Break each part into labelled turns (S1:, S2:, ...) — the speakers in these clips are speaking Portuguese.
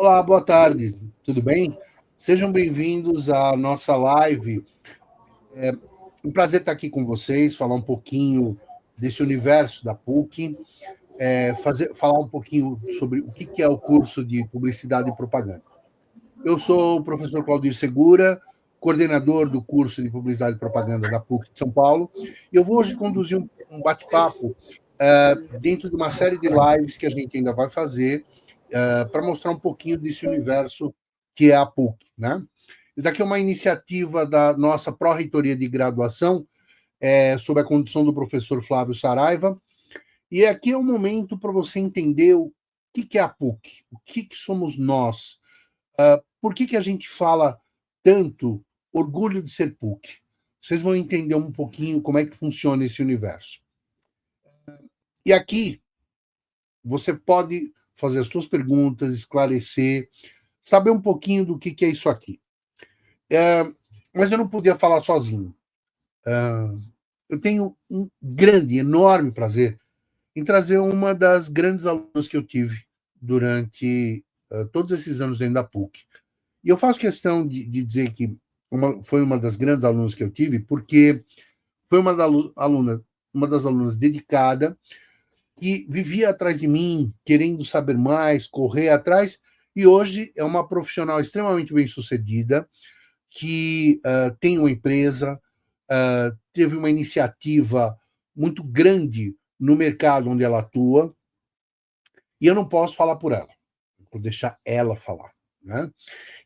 S1: Olá, boa tarde, tudo bem? Sejam bem-vindos à nossa live. É um prazer estar aqui com vocês, falar um pouquinho desse universo da PUC, falar um pouquinho sobre o que é o curso de Publicidade e Propaganda. Eu sou o professor Claudir Segura, coordenador do curso de Publicidade e Propaganda da PUC de São Paulo, e eu vou hoje conduzir um bate-papo dentro de uma série de lives que a gente ainda vai fazer para mostrar um pouquinho desse universo que é a PUC, né? Isso aqui é uma iniciativa da nossa pró-reitoria de graduação, sob a condução do professor Flávio Saraiva, e aqui é um momento para você entender o que é a PUC, o que somos nós, por que a gente fala tanto orgulho de ser PUC. Vocês vão entender um pouquinho como é que funciona esse universo. E aqui você pode fazer as suas perguntas, esclarecer, saber um pouquinho do que é isso aqui. Mas eu não podia falar sozinho. Eu tenho um grande, enorme prazer em trazer uma das grandes alunas que eu tive durante todos esses anos dentro da PUC. E eu faço questão de dizer que foi uma das grandes alunas que eu tive, porque foi uma das alunas dedicada, que vivia atrás de mim, querendo saber mais, correr atrás, e hoje é uma profissional extremamente bem-sucedida, que tem uma empresa, teve uma iniciativa muito grande no mercado onde ela atua, e eu não posso falar por ela, vou deixar ela falar, né?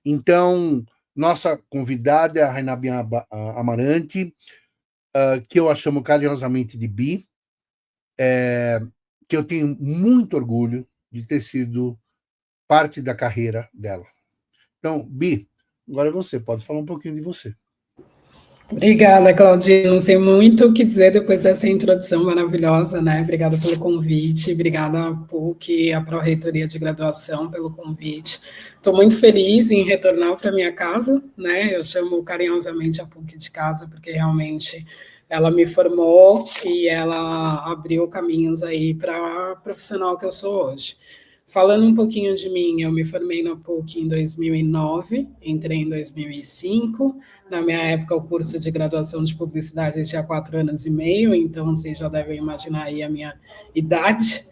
S1: Então, nossa convidada é a Rainabinha Amarante, que eu a chamo carinhosamente de Bi, que eu tenho muito orgulho de ter sido parte da carreira dela. Então, Bi, agora é você, pode falar um pouquinho de você.
S2: Obrigada, Claudinha. Não sei muito o que dizer depois dessa introdução maravilhosa, né? Obrigada pelo convite, obrigada à PUC, à Pró-Reitoria de Graduação pelo convite. Estou muito feliz em retornar para minha casa, né? Eu chamo carinhosamente a PUC de casa, porque realmente ela me formou e ela abriu caminhos aí para a profissional que eu sou hoje. Falando um pouquinho de mim, eu me formei na PUC em 2009, entrei em 2005. Na minha época, o curso de graduação de publicidade tinha 4 anos e meio, então vocês já devem imaginar aí a minha idade.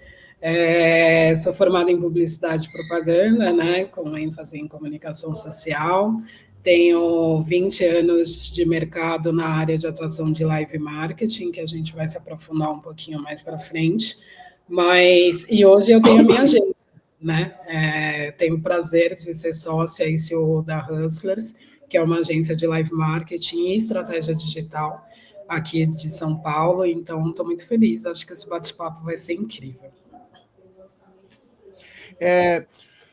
S2: Sou formada em publicidade e propaganda, né, com ênfase em comunicação social. Tenho 20 anos de mercado na área de atuação de live marketing, que a gente vai se aprofundar um pouquinho mais para frente. E hoje eu tenho a minha agência, né? Tenho o prazer de ser sócia e CEO da Hustlers, que é uma agência de live marketing e estratégia digital aqui de São Paulo. Então, estou muito feliz. Acho que esse bate-papo vai ser incrível.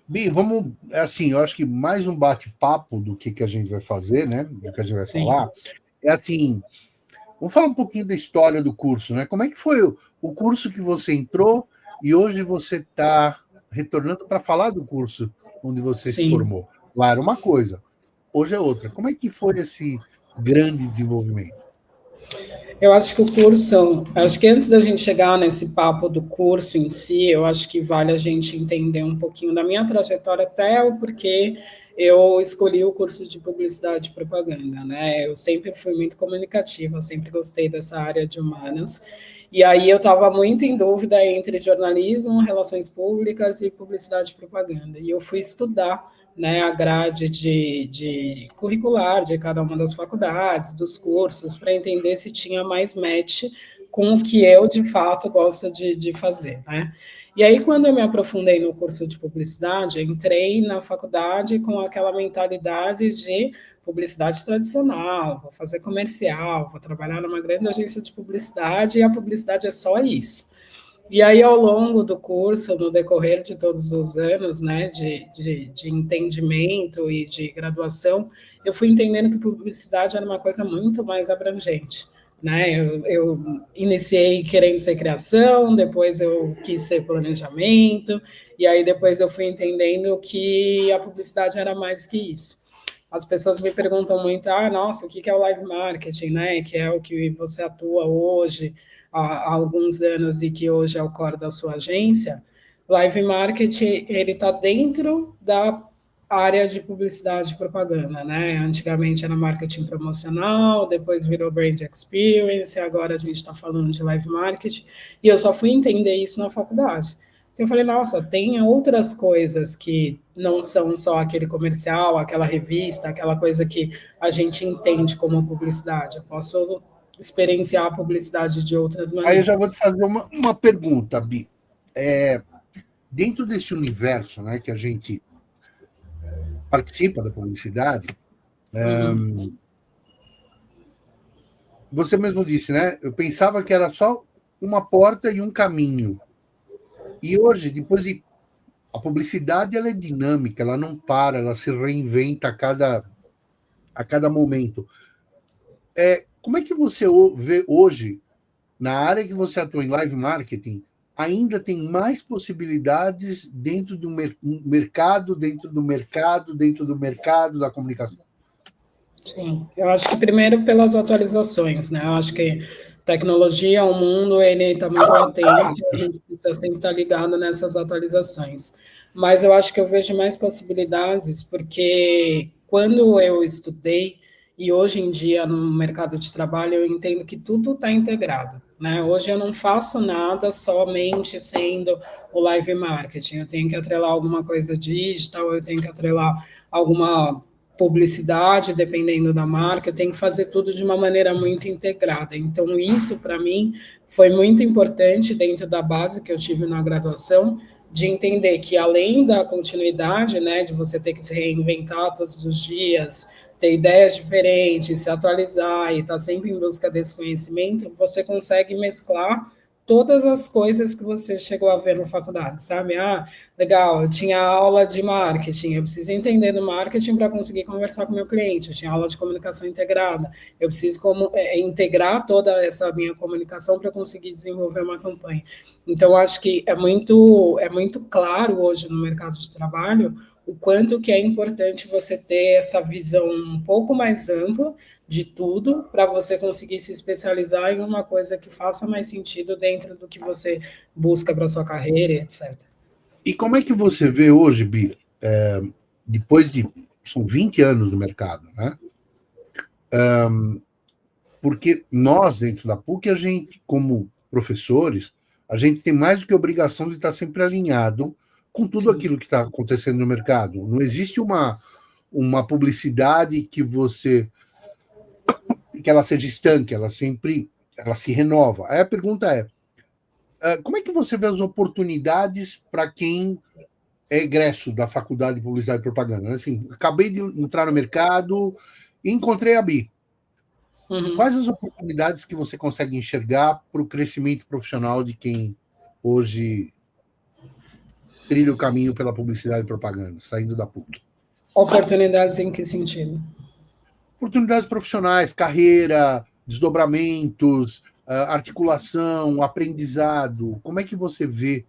S1: Bi, vamos, assim, eu acho que mais um bate-papo do que a gente vai fazer, né? Do que a gente vai falar. Assim, vamos falar um pouquinho da história do curso, né? Como é que foi o curso que você entrou e hoje você está retornando para falar do curso onde você se formou? Lá era uma coisa, hoje é outra. Como é que foi esse grande desenvolvimento?
S2: Eu acho que o curso, acho que antes da gente chegar nesse papo do curso em si, eu acho que vale a gente entender um pouquinho da minha trajetória até o porquê eu escolhi o curso de publicidade e propaganda, né? Eu sempre fui muito comunicativa, sempre gostei dessa área de humanas. E aí eu estava muito em dúvida entre jornalismo, relações públicas e publicidade e propaganda. E eu fui estudar, né, a grade de curricular de cada uma das faculdades, dos cursos, para entender se tinha mais match com o que eu, de fato, gosto de fazer, né? E aí, quando eu me aprofundei no curso de publicidade, entrei na faculdade com aquela mentalidade de publicidade tradicional, vou fazer comercial, vou trabalhar numa grande agência de publicidade, e a publicidade é só isso. E aí, ao longo do curso, no decorrer de todos os anos, né, de entendimento e de graduação, eu fui entendendo que publicidade era uma coisa muito mais abrangente, né? Eu iniciei querendo ser criação, depois eu quis ser planejamento, e aí depois eu fui entendendo que a publicidade era mais que isso. As pessoas me perguntam muito, nossa, o que é o live marketing, né? Que é o que você atua hoje, há alguns anos, e que hoje é o core da sua agência. Live marketing, ele está dentro da área de publicidade e propaganda, né? Antigamente era marketing promocional, depois virou brand experience, agora a gente está falando de live marketing, e eu só fui entender isso na faculdade. Eu falei, nossa, tem outras coisas que não são só aquele comercial, aquela revista, aquela coisa que a gente entende como publicidade. Eu posso experienciar a publicidade de outras
S1: Aí eu já vou te
S2: maneiras.
S1: fazer uma pergunta, Bi. Dentro desse universo, né, que a gente participa da publicidade, você mesmo disse, né? Eu pensava que era só uma porta e um caminho. E hoje, depois de a publicidade, ela é dinâmica, ela não para, ela se reinventa a cada momento. Como é que você vê hoje, na área que você atua em live marketing, ainda tem mais possibilidades dentro do mercado, dentro do mercado, dentro do mercado da comunicação?
S2: Sim, eu acho que primeiro pelas atualizações, né? Eu acho que tecnologia, o mundo, ele está muito latente, a gente precisa sempre estar ligado nessas atualizações. Mas eu acho que eu vejo mais possibilidades, porque quando eu estudei, e hoje em dia no mercado de trabalho, eu entendo que tudo está integrado, né? Hoje eu não faço nada somente sendo o live marketing, eu tenho que atrelar alguma coisa digital, eu tenho que atrelar alguma publicidade, dependendo da marca, eu tenho que fazer tudo de uma maneira muito integrada. Então, isso, para mim, foi muito importante dentro da base que eu tive na graduação, de entender que, além da continuidade, né, de você ter que se reinventar todos os dias, ter ideias diferentes, se atualizar e estar sempre em busca desse conhecimento, você consegue mesclar todas as coisas que você chegou a ver na faculdade, sabe? Ah, legal, eu tinha aula de marketing, eu preciso entender do marketing para conseguir conversar com o meu cliente, eu tinha aula de comunicação integrada, eu preciso integrar toda essa minha comunicação para conseguir desenvolver uma campanha. Então, acho que é muito claro hoje no mercado de trabalho o quanto que é importante você ter essa visão um pouco mais ampla de tudo para você conseguir se especializar em uma coisa que faça mais sentido dentro do que você busca para sua carreira, etc.
S1: E como é que você vê hoje, Bi, depois de são 20 anos no mercado, né? Porque nós, dentro da PUC, a gente, como professores, a gente tem mais do que obrigação de estar sempre alinhado com tudo
S2: Sim.
S1: aquilo que está acontecendo no mercado. Não existe uma publicidade que ela seja estanque, ela se renova. Aí a pergunta como é que você vê as oportunidades para quem é egresso da Faculdade de Publicidade e Propaganda? Assim, acabei de entrar no mercado e encontrei a Bi. Quais as oportunidades que você consegue enxergar para o crescimento profissional de quem hoje trilha o caminho pela publicidade e propaganda, saindo da PUC?
S2: Oportunidades em que sentido?
S1: Oportunidades profissionais, carreira, desdobramentos, articulação, aprendizado. Como é que você vê?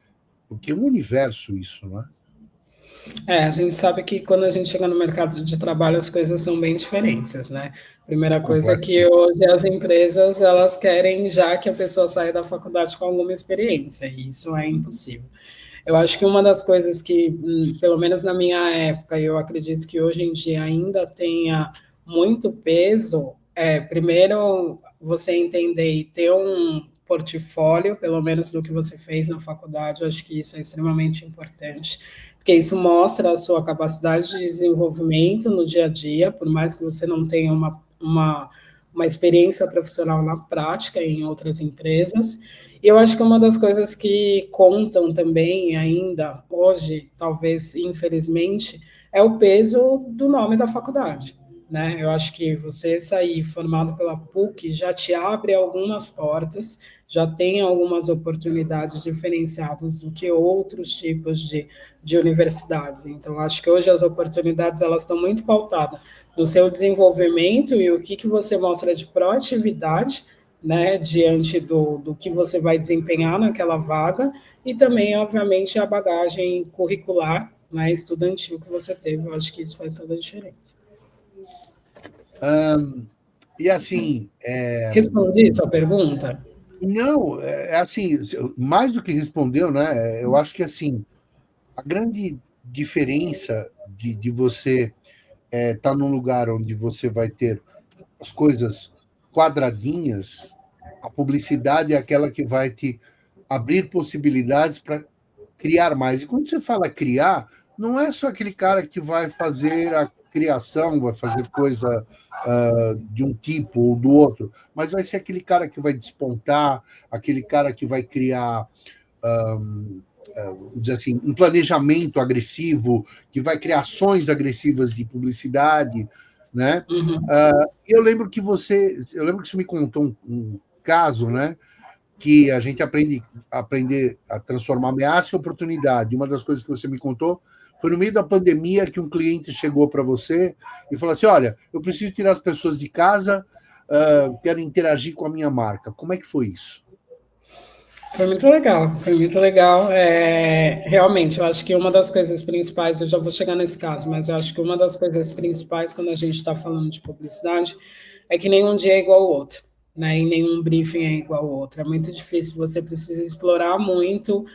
S1: Porque é um universo isso, não é?
S2: A gente sabe que quando a gente chega no mercado de trabalho as coisas são bem diferentes, né? Primeira coisa é que hoje as empresas elas querem já que a pessoa saia da faculdade com alguma experiência, e isso é impossível. Eu acho que uma das coisas que, pelo menos na minha época, e eu acredito que hoje em dia ainda tenha muito peso, primeiro, você entender e ter um portfólio, pelo menos do que você fez na faculdade, eu acho que isso é extremamente importante, porque isso mostra a sua capacidade de desenvolvimento no dia a dia, por mais que você não tenha uma experiência profissional na prática em outras empresas. E eu acho que uma das coisas que contam também ainda hoje, talvez infelizmente, é o peso do nome da faculdade, né? Eu acho que você sair formado pela PUC já te abre algumas portas, já tem algumas oportunidades diferenciadas do que outros tipos de universidades. Então, acho que hoje as oportunidades elas estão muito pautadas no seu desenvolvimento e o que você mostra de proatividade, né, diante do que você vai desempenhar naquela vaga, e também, obviamente, a bagagem curricular, né, estudantil que você teve. Eu acho que isso faz toda a diferença.
S1: E assim.
S2: Respondi sua pergunta?
S1: Não, assim, mais do que respondeu, né? Eu acho que assim, a grande diferença de você estar num lugar onde você vai ter as coisas quadradinhas, a publicidade é aquela que vai te abrir possibilidades para criar mais. E quando você fala criar, não é só aquele cara que vai fazer a criação, vai fazer coisa de um tipo ou do outro, mas vai ser aquele cara que vai despontar, aquele cara que vai criar dizer assim, um planejamento agressivo, que vai criar ações agressivas de publicidade, né?
S2: Uhum.
S1: Eu lembro que você me contou um caso, né? Que a gente aprender a transformar ameaça em oportunidade. Uma das coisas que você me contou foi no meio da pandemia que um cliente chegou para você e falou assim: olha, eu preciso tirar as pessoas de casa, quero interagir com a minha marca. Como é que foi isso?
S2: Foi muito legal, foi muito legal. Realmente, eu acho que uma das coisas principais, eu já vou chegar nesse caso, mas eu acho que uma das coisas principais quando a gente está falando de publicidade é que nenhum dia é igual ao outro, né? E nenhum briefing é igual ao outro. É muito difícil, você precisa explorar muito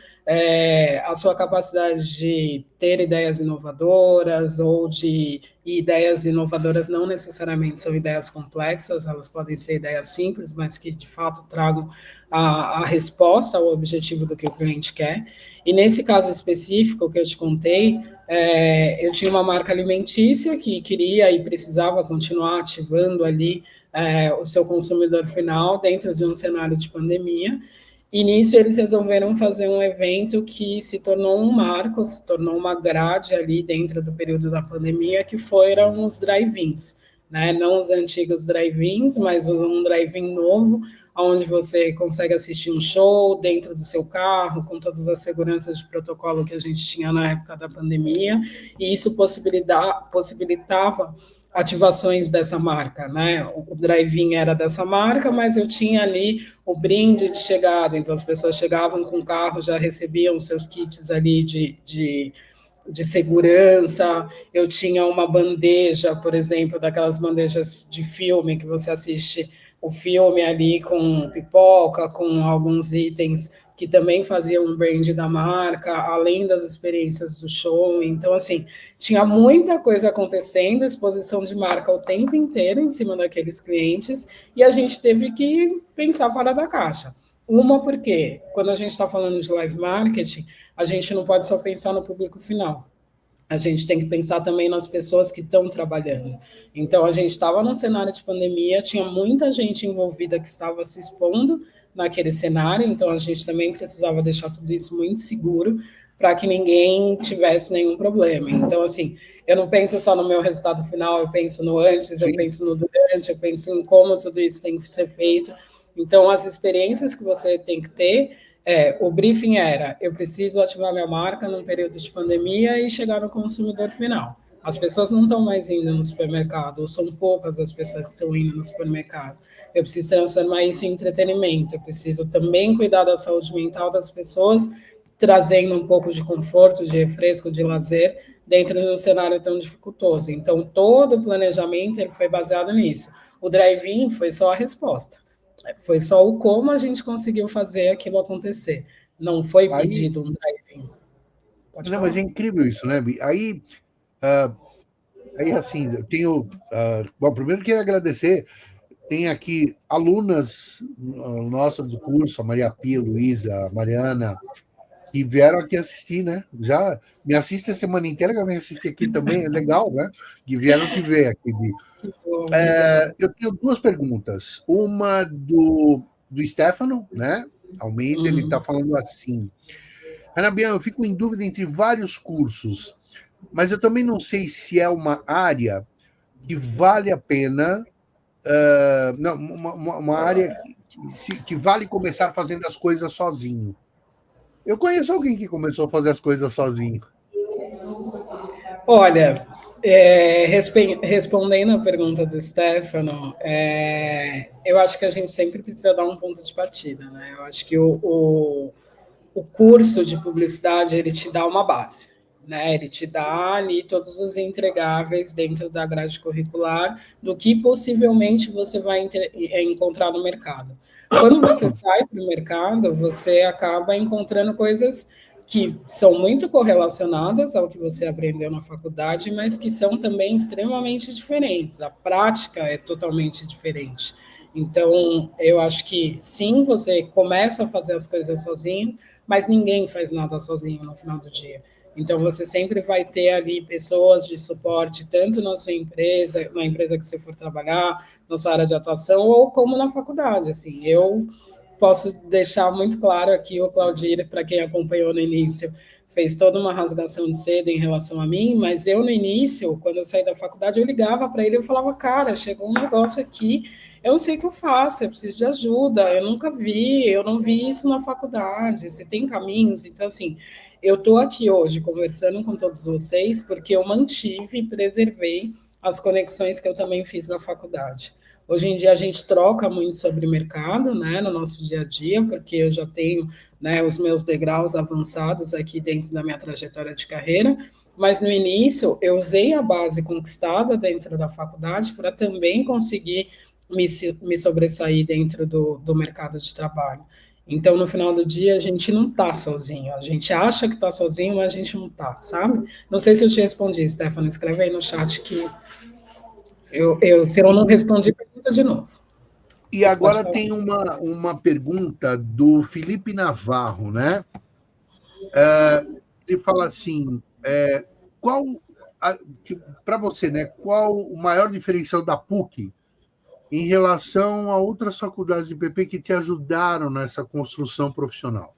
S2: a sua capacidade de ter ideias inovadoras ou de e ideias inovadoras não necessariamente são ideias complexas, elas podem ser ideias simples, mas que de fato tragam a resposta ao objetivo do que o cliente quer. E nesse caso específico que eu te contei, eu tinha uma marca alimentícia que queria e precisava continuar ativando ali o seu consumidor final dentro de um cenário de pandemia. E nisso eles resolveram fazer um evento que se tornou um marco, se tornou uma grade ali dentro do período da pandemia, que foram os drive-ins, né? Não os antigos drive-ins, mas um drive-in novo, onde você consegue assistir um show dentro do seu carro, com todas as seguranças de protocolo que a gente tinha na época da pandemia, e isso possibilitava ativações dessa marca, né? O drive-in era dessa marca, mas eu tinha ali o brinde de chegada, então as pessoas chegavam com o carro, já recebiam seus kits ali de segurança, eu tinha uma bandeja, por exemplo, daquelas bandejas de filme que você assiste o filme ali com pipoca, com alguns itens que também faziam um brand da marca, além das experiências do show. Então, assim, tinha muita coisa acontecendo, exposição de marca o tempo inteiro em cima daqueles clientes, e a gente teve que pensar fora da caixa. Uma, porque quando a gente está falando de live marketing, a gente não pode só pensar no público final. A gente tem que pensar também nas pessoas que estão trabalhando. Então, a gente estava num cenário de pandemia, tinha muita gente envolvida que estava se expondo naquele cenário, então a gente também precisava deixar tudo isso muito seguro para que ninguém tivesse nenhum problema. Então, assim, eu não penso só no meu resultado final, eu penso no antes, eu penso no durante, eu penso em como tudo isso tem que ser feito. Então, as experiências que você tem que ter o briefing era: eu preciso ativar minha marca num período de pandemia e chegar no consumidor final. As pessoas não estão mais indo no supermercado, ou são poucas as pessoas que estão indo no supermercado. Eu preciso transformar isso em entretenimento, eu preciso também cuidar da saúde mental das pessoas, trazendo um pouco de conforto, de refresco, de lazer, dentro de um cenário tão dificultoso. Então, todo o planejamento ele foi baseado nisso. O drive-in foi só a resposta. Foi só o como a gente conseguiu fazer aquilo acontecer. Não foi pedido um drive-in.
S1: Não, mas é incrível isso, né? Aí assim, eu tenho. Bom, primeiro queria agradecer. Tem aqui alunas nossas do curso, a Maria Pia, a Luísa, a Mariana, que vieram aqui assistir, né? Já me assiste a semana inteira, que me assistir aqui também, é legal, né? Que vieram te ver aqui. Eu tenho duas perguntas. Uma do Stefano, né? Almeida, ele está falando assim: Ana Bian, eu fico em dúvida entre vários cursos, mas eu também não sei se é uma área que vale a pena, não, uma área que vale começar fazendo as coisas sozinho. Eu conheço alguém que começou a fazer as coisas sozinho.
S2: Olha, respondendo a pergunta do Stefano, eu acho que a gente sempre precisa dar um ponto de partida, né? Eu acho que o curso de publicidade ele te dá uma base, né? Ele te dá ali todos os entregáveis dentro da grade curricular do que possivelmente você vai encontrar no mercado. Quando você sai para o mercado, você acaba encontrando coisas que são muito correlacionadas ao que você aprendeu na faculdade, mas que são também extremamente diferentes. A prática é totalmente diferente. Então, eu acho que sim, você começa a fazer as coisas sozinho, mas ninguém faz nada sozinho no final do dia. Então, você sempre vai ter ali pessoas de suporte, tanto na sua empresa, na empresa que você for trabalhar, na sua área de atuação, ou como na faculdade. Assim, eu posso deixar muito claro aqui, o Claudir, para quem acompanhou no início, fez toda uma rasgação de seda em relação a mim, mas eu, no início, quando eu saí da faculdade, eu ligava para ele e falava, cara, chegou um negócio aqui, eu não sei o que eu faço, eu preciso de ajuda, eu nunca vi, eu não vi isso na faculdade, você tem caminhos? Então, assim, eu estou aqui hoje conversando com todos vocês porque eu mantive e preservei as conexões que eu também fiz na faculdade. Hoje em dia a gente troca muito sobre mercado, né, no nosso dia a dia, porque eu já tenho, né, os meus degraus avançados aqui dentro da minha trajetória de carreira, mas no início eu usei a base conquistada dentro da faculdade para também conseguir me sobressair dentro do mercado de trabalho. Então, no final do dia, a gente não está sozinho. A gente acha que está sozinho, mas a gente não está, sabe? Não sei se eu te respondi, Stefano. Escreve aí no chat que se eu não respondi, pergunta de novo.
S1: E agora tem uma pergunta do Felipe Navarro, né? Ele fala assim, para você, né, qual o maior diferencial da PUC em relação a outras faculdades de PP que te ajudaram nessa construção profissional?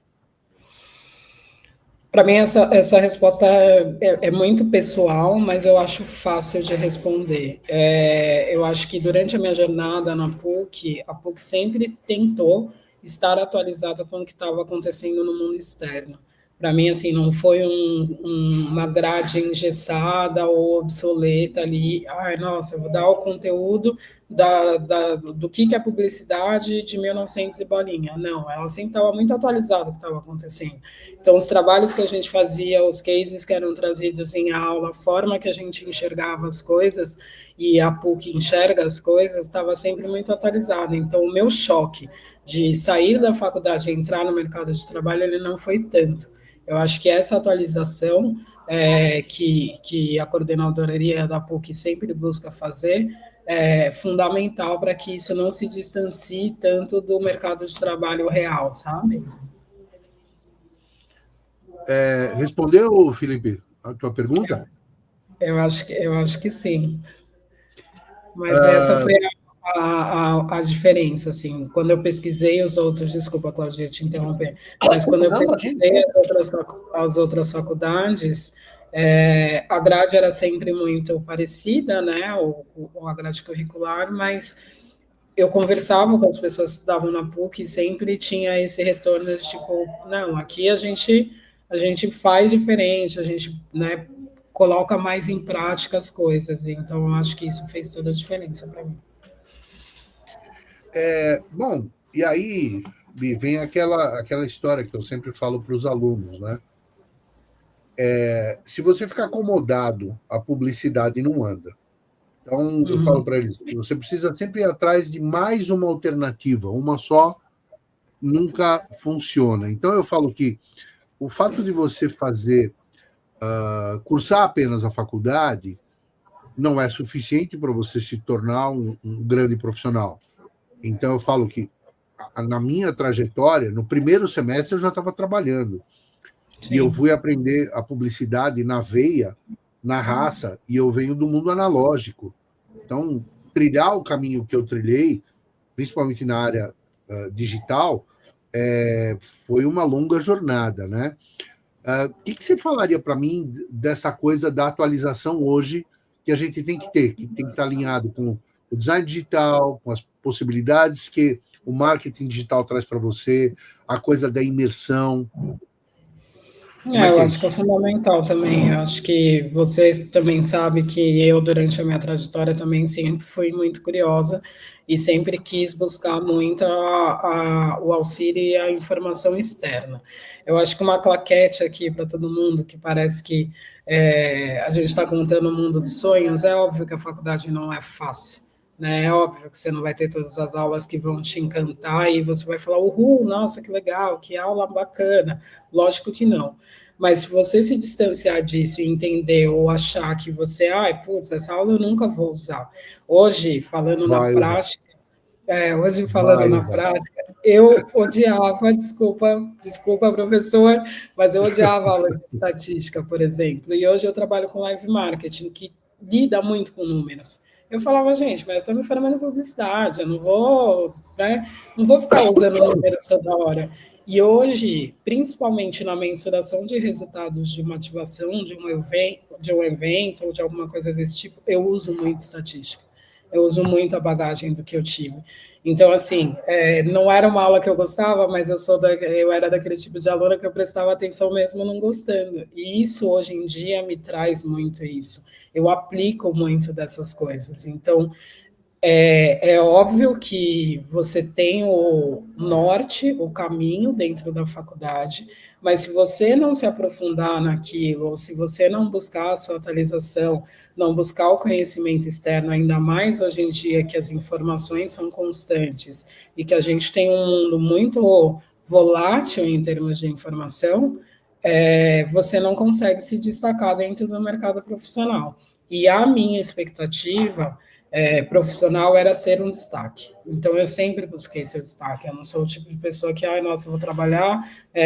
S2: Para mim, essa resposta é muito pessoal, mas eu acho fácil de responder. Eu acho que durante a minha jornada na PUC, a PUC sempre tentou estar atualizada com o que estava acontecendo no mundo externo. Para mim, assim, não foi uma grade engessada ou obsoleta ali. Ai, nossa, eu vou dar o conteúdo do que é publicidade de 1900 e bolinha. Não, ela sempre estava muito atualizada com o que estava acontecendo. Então, os trabalhos que a gente fazia, os cases que eram trazidos em aula, a forma que a gente enxergava as coisas e a PUC enxerga as coisas, estava sempre muito atualizada. Então, o meu choque de sair da faculdade e entrar no mercado de trabalho, ele não foi tanto. Eu acho que essa atualização que a coordenadoria da PUC sempre busca fazer é fundamental para que isso não se distancie tanto do mercado de trabalho real, sabe?
S1: Respondeu, Felipe, a tua pergunta?
S2: Eu acho que sim. Mas essa foi a diferença, assim. Quando eu pesquisei os outros, desculpa, Claudia, te interromper, mas quando eu pesquisei as outras faculdades, a grade era sempre muito parecida, né, a grade curricular, mas eu conversava com as pessoas que estudavam na PUC e sempre tinha esse retorno de tipo, não, aqui a gente faz diferente, a gente, né, coloca mais em prática as coisas. Então, eu acho que isso fez toda a diferença para mim.
S1: Bom, e aí vem aquela história que eu sempre falo para os alunos, né? Se você ficar acomodado, a publicidade não anda. Então, eu falo para eles, você precisa sempre ir atrás de mais uma alternativa, uma só nunca funciona. Então, eu falo que o fato de você cursar apenas a faculdade não é suficiente para você se tornar um grande profissional. Então, eu falo que, na minha trajetória, no primeiro semestre eu já estava trabalhando. Sim. E eu fui aprender a publicidade na veia, na raça, e eu venho do mundo analógico. Então, trilhar o caminho que eu trilhei, principalmente na área digital, foi uma longa jornada, né? O que você falaria para mim dessa coisa da atualização hoje que a gente tem que ter, que tem que estar alinhado com o design digital, com as possibilidades que o marketing digital traz para você, a coisa da imersão?
S2: Eu acho que é fundamental também. Eu acho que você também sabe que eu, durante a minha trajetória, também sempre fui muito curiosa e sempre quis buscar muito o auxílio e a informação externa. Eu acho que uma claquete aqui para todo mundo, que parece que a gente está contando o mundo dos sonhos, é óbvio que a faculdade não é fácil. né? É óbvio que você não vai ter todas as aulas que vão te encantar e você vai falar, uhul, nossa, que legal, que aula bacana. Lógico que não. Mas se você se distanciar disso e entender ou achar que você, ai, putz, essa aula eu nunca vou usar. Hoje, falando na
S1: Vai usar.
S2: prática, hoje falando
S1: Vai
S2: na
S1: usar.
S2: prática, eu odiava, desculpa, professor, mas eu odiava aula de estatística, por exemplo. E hoje eu trabalho com live marketing, que lida muito com números. Eu falava, gente, mas eu estou me formando em publicidade, eu não vou, né, não vou ficar usando números toda hora. E hoje, principalmente na mensuração de resultados de uma ativação, de um evento ou de alguma coisa desse tipo, eu uso muito estatística. Eu uso muito a bagagem do que eu tive. Então, assim, não era uma aula que eu gostava, mas eu era daquele tipo de aluna que eu prestava atenção mesmo não gostando. E isso, hoje em dia, me traz muito isso. Eu aplico muito dessas coisas. Então, é óbvio que você tem o norte, o caminho dentro da faculdade, mas se você não se aprofundar naquilo, ou se você não buscar a sua atualização, não buscar o conhecimento externo, ainda mais hoje em dia que as informações são constantes e que a gente tem um mundo muito volátil em termos de informação, você não consegue se destacar dentro do mercado profissional. E a minha expectativa profissional era ser um destaque. Então, eu sempre busquei ser destaque. Eu não sou o tipo de pessoa que, nossa, eu vou trabalhar,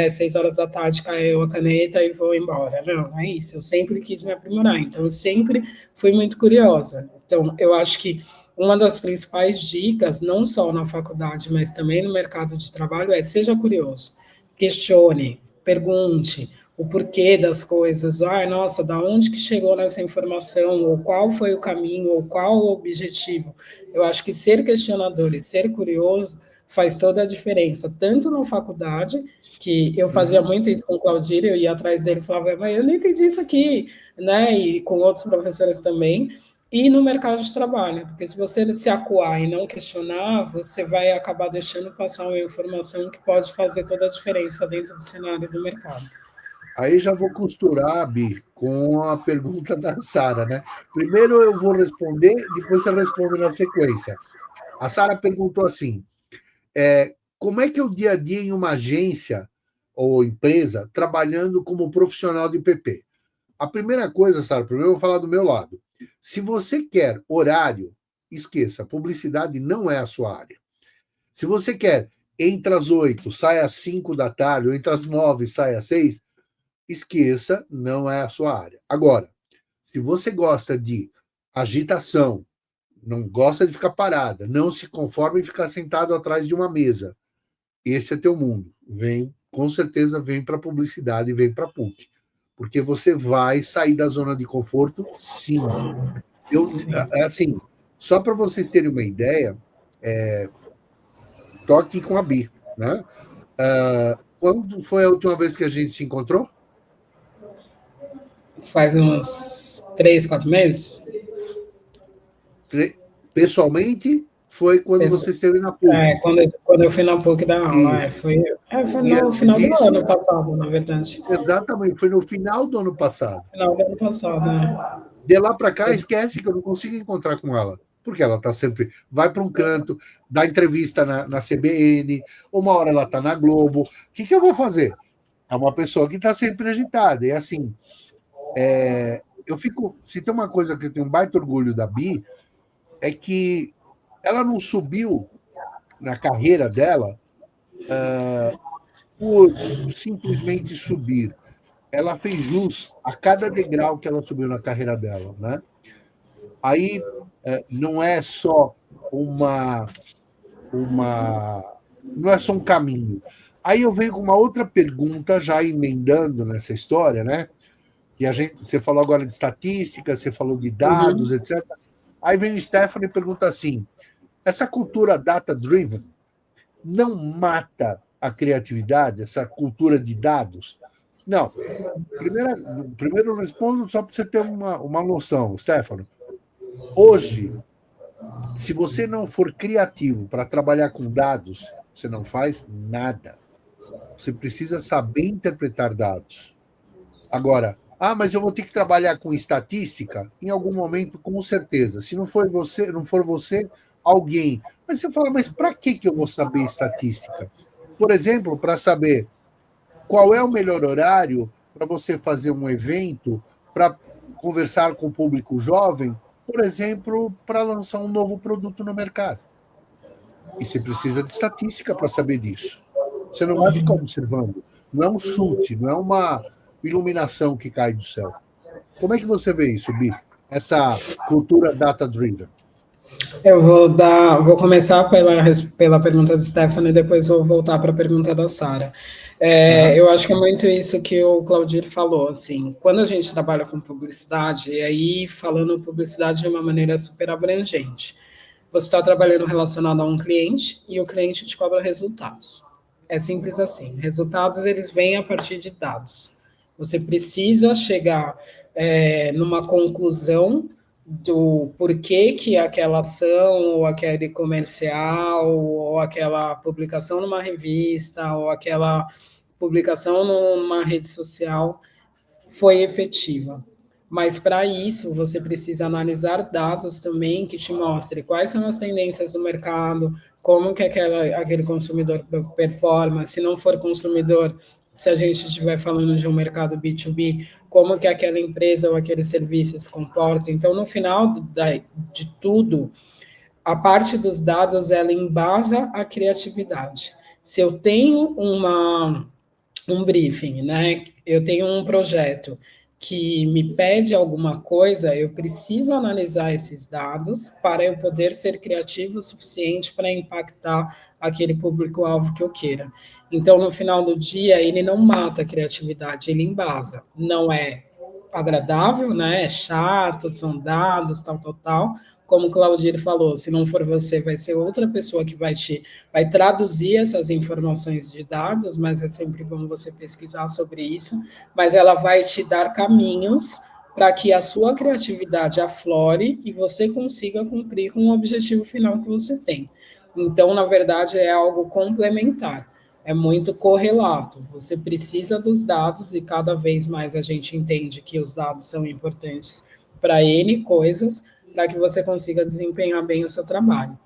S2: 6 horas da tarde, caiu a caneta e vou embora. Não, não é isso. Eu sempre quis me aprimorar. Então, eu sempre fui muito curiosa. Então, eu acho que uma das principais dicas, não só na faculdade, mas também no mercado de trabalho, seja curioso. Questione, pergunte, o porquê das coisas, nossa, da onde que chegou nessa informação, ou qual foi o caminho, ou qual o objetivo. Eu acho que ser questionador e ser curioso faz toda a diferença, tanto na faculdade, que eu fazia muito isso com o Claudir, eu ia atrás dele e falava, mas eu não entendi isso aqui, né, e com outros professores também, e no mercado de trabalho, porque se você se acuar e não questionar, você vai acabar deixando passar uma informação que pode fazer toda a diferença dentro do cenário do mercado.
S1: Aí já vou costurar, Bi, com a pergunta da Sara, né? Primeiro eu vou responder, depois você responde na sequência. A Sara perguntou assim: como é que é o dia a dia em uma agência ou empresa trabalhando como profissional de PP? A primeira coisa, Sara, primeiro eu vou falar do meu lado. Se você quer horário, esqueça, publicidade não é a sua área. Se você quer entre as 8, sai às 5 da tarde, ou entre as 9, sai às 6, esqueça, não é a sua área. Agora, se você gosta de agitação, não gosta de ficar parada, não se conforma em ficar sentado atrás de uma mesa, esse é teu mundo. Vem, com certeza, vem para a publicidade e vem para a PUC. Porque você vai sair da zona de conforto, sim. Assim, só para vocês terem uma ideia, tô aqui com a Bi, né? Quando foi a última vez que a gente se encontrou?
S2: Faz uns 3, 4 meses.
S1: Pessoalmente, foi quando você esteve na PUC.
S2: Quando eu fui na PUC da aula,
S1: Isso.
S2: foi no
S1: Mas
S2: final do
S1: isso,
S2: ano passado, na verdade.
S1: exatamente, foi no final do ano passado.
S2: Final do ano passado, né?
S1: De lá para cá, esquece que eu não consigo encontrar com ela. Porque ela está sempre. Vai para um canto, dá entrevista na CBN, uma hora ela está na Globo. O que eu vou fazer? É uma pessoa que está sempre agitada. E assim, eu fico. Se tem uma coisa que eu tenho um baita orgulho da Bi, é que ela não subiu na carreira dela por simplesmente subir. Ela fez jus a cada degrau que ela subiu na carreira dela, né? Aí não é só não é só um caminho. Aí eu venho com uma outra pergunta, já emendando nessa história, né? Que você falou agora de estatística, você falou de dados, etc. Aí vem o Stephanie e pergunta assim: essa cultura data-driven não mata a criatividade, essa cultura de dados? Não. Primeiro eu respondo só para você ter uma noção, Stefano. Hoje, se você não for criativo para trabalhar com dados, você não faz nada. Você precisa saber interpretar dados. Agora, Ah, mas eu vou ter que trabalhar com estatística em algum momento, com certeza. Se não for você, alguém. Mas você fala, mas para que eu vou saber estatística? Por exemplo, para saber qual é o melhor horário para você fazer um evento, para conversar com o público jovem, por exemplo, para lançar um novo produto no mercado. E você precisa de estatística para saber disso. Você não vai ficar observando. Não é um chute, não é uma iluminação que cai do céu. Como é que você vê isso, Bi? Essa cultura data-driven?
S2: Eu vou começar pela pergunta do Stephanie e depois vou voltar para a pergunta da Sara. Eu acho que é muito isso que o Claudir falou, assim, quando a gente trabalha com publicidade, e aí falando publicidade de uma maneira super abrangente, você está trabalhando relacionado a um cliente e o cliente te cobra resultados. É simples assim. Resultados, eles vêm a partir de dados. Você precisa chegar numa conclusão do porquê que aquela ação, ou aquele comercial, ou aquela publicação numa revista, ou aquela publicação numa rede social foi efetiva. Mas para isso, você precisa analisar dados também que te mostrem quais são as tendências do mercado, como que aquele consumidor performa, se não for consumidor, se a gente estiver falando de um mercado B2B, como que aquela empresa ou aquele serviço se comporta. Então, no final de tudo, a parte dos dados, ela embasa a criatividade. Se eu tenho um briefing, né? Eu tenho um projeto que me pede alguma coisa, eu preciso analisar esses dados para eu poder ser criativo o suficiente para impactar aquele público-alvo que eu queira. Então, no final do dia, ele não mata a criatividade, ele embasa. Não é agradável, né? É chato, são dados, tal. Como o Claudir falou, se não for você, vai ser outra pessoa que vai traduzir essas informações de dados, mas é sempre bom você pesquisar sobre isso, mas ela vai te dar caminhos para que a sua criatividade aflore e você consiga cumprir com o objetivo final que você tem. Então, na verdade, é algo complementar, é muito correlato. Você precisa dos dados e cada vez mais a gente entende que os dados são importantes para N coisas, para que você consiga desempenhar bem o seu trabalho.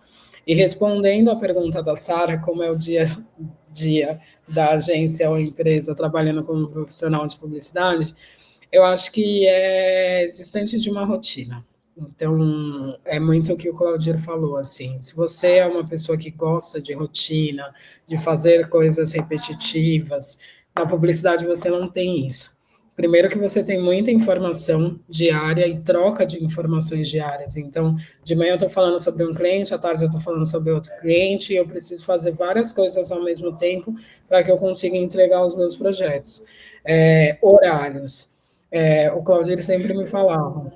S2: E respondendo à pergunta da Sara, como é o dia da agência ou empresa trabalhando como profissional de publicidade, eu acho que é distante de uma rotina. Então, é muito o que o Claudir falou, assim, se você é uma pessoa que gosta de rotina, de fazer coisas repetitivas, na publicidade você não tem isso. Primeiro que você tem muita informação diária e troca de informações diárias. Então, de manhã eu estou falando sobre um cliente, à tarde eu estou falando sobre outro cliente, e eu preciso fazer várias coisas ao mesmo tempo para que eu consiga entregar os meus projetos. Horários. O Claudir sempre me falava,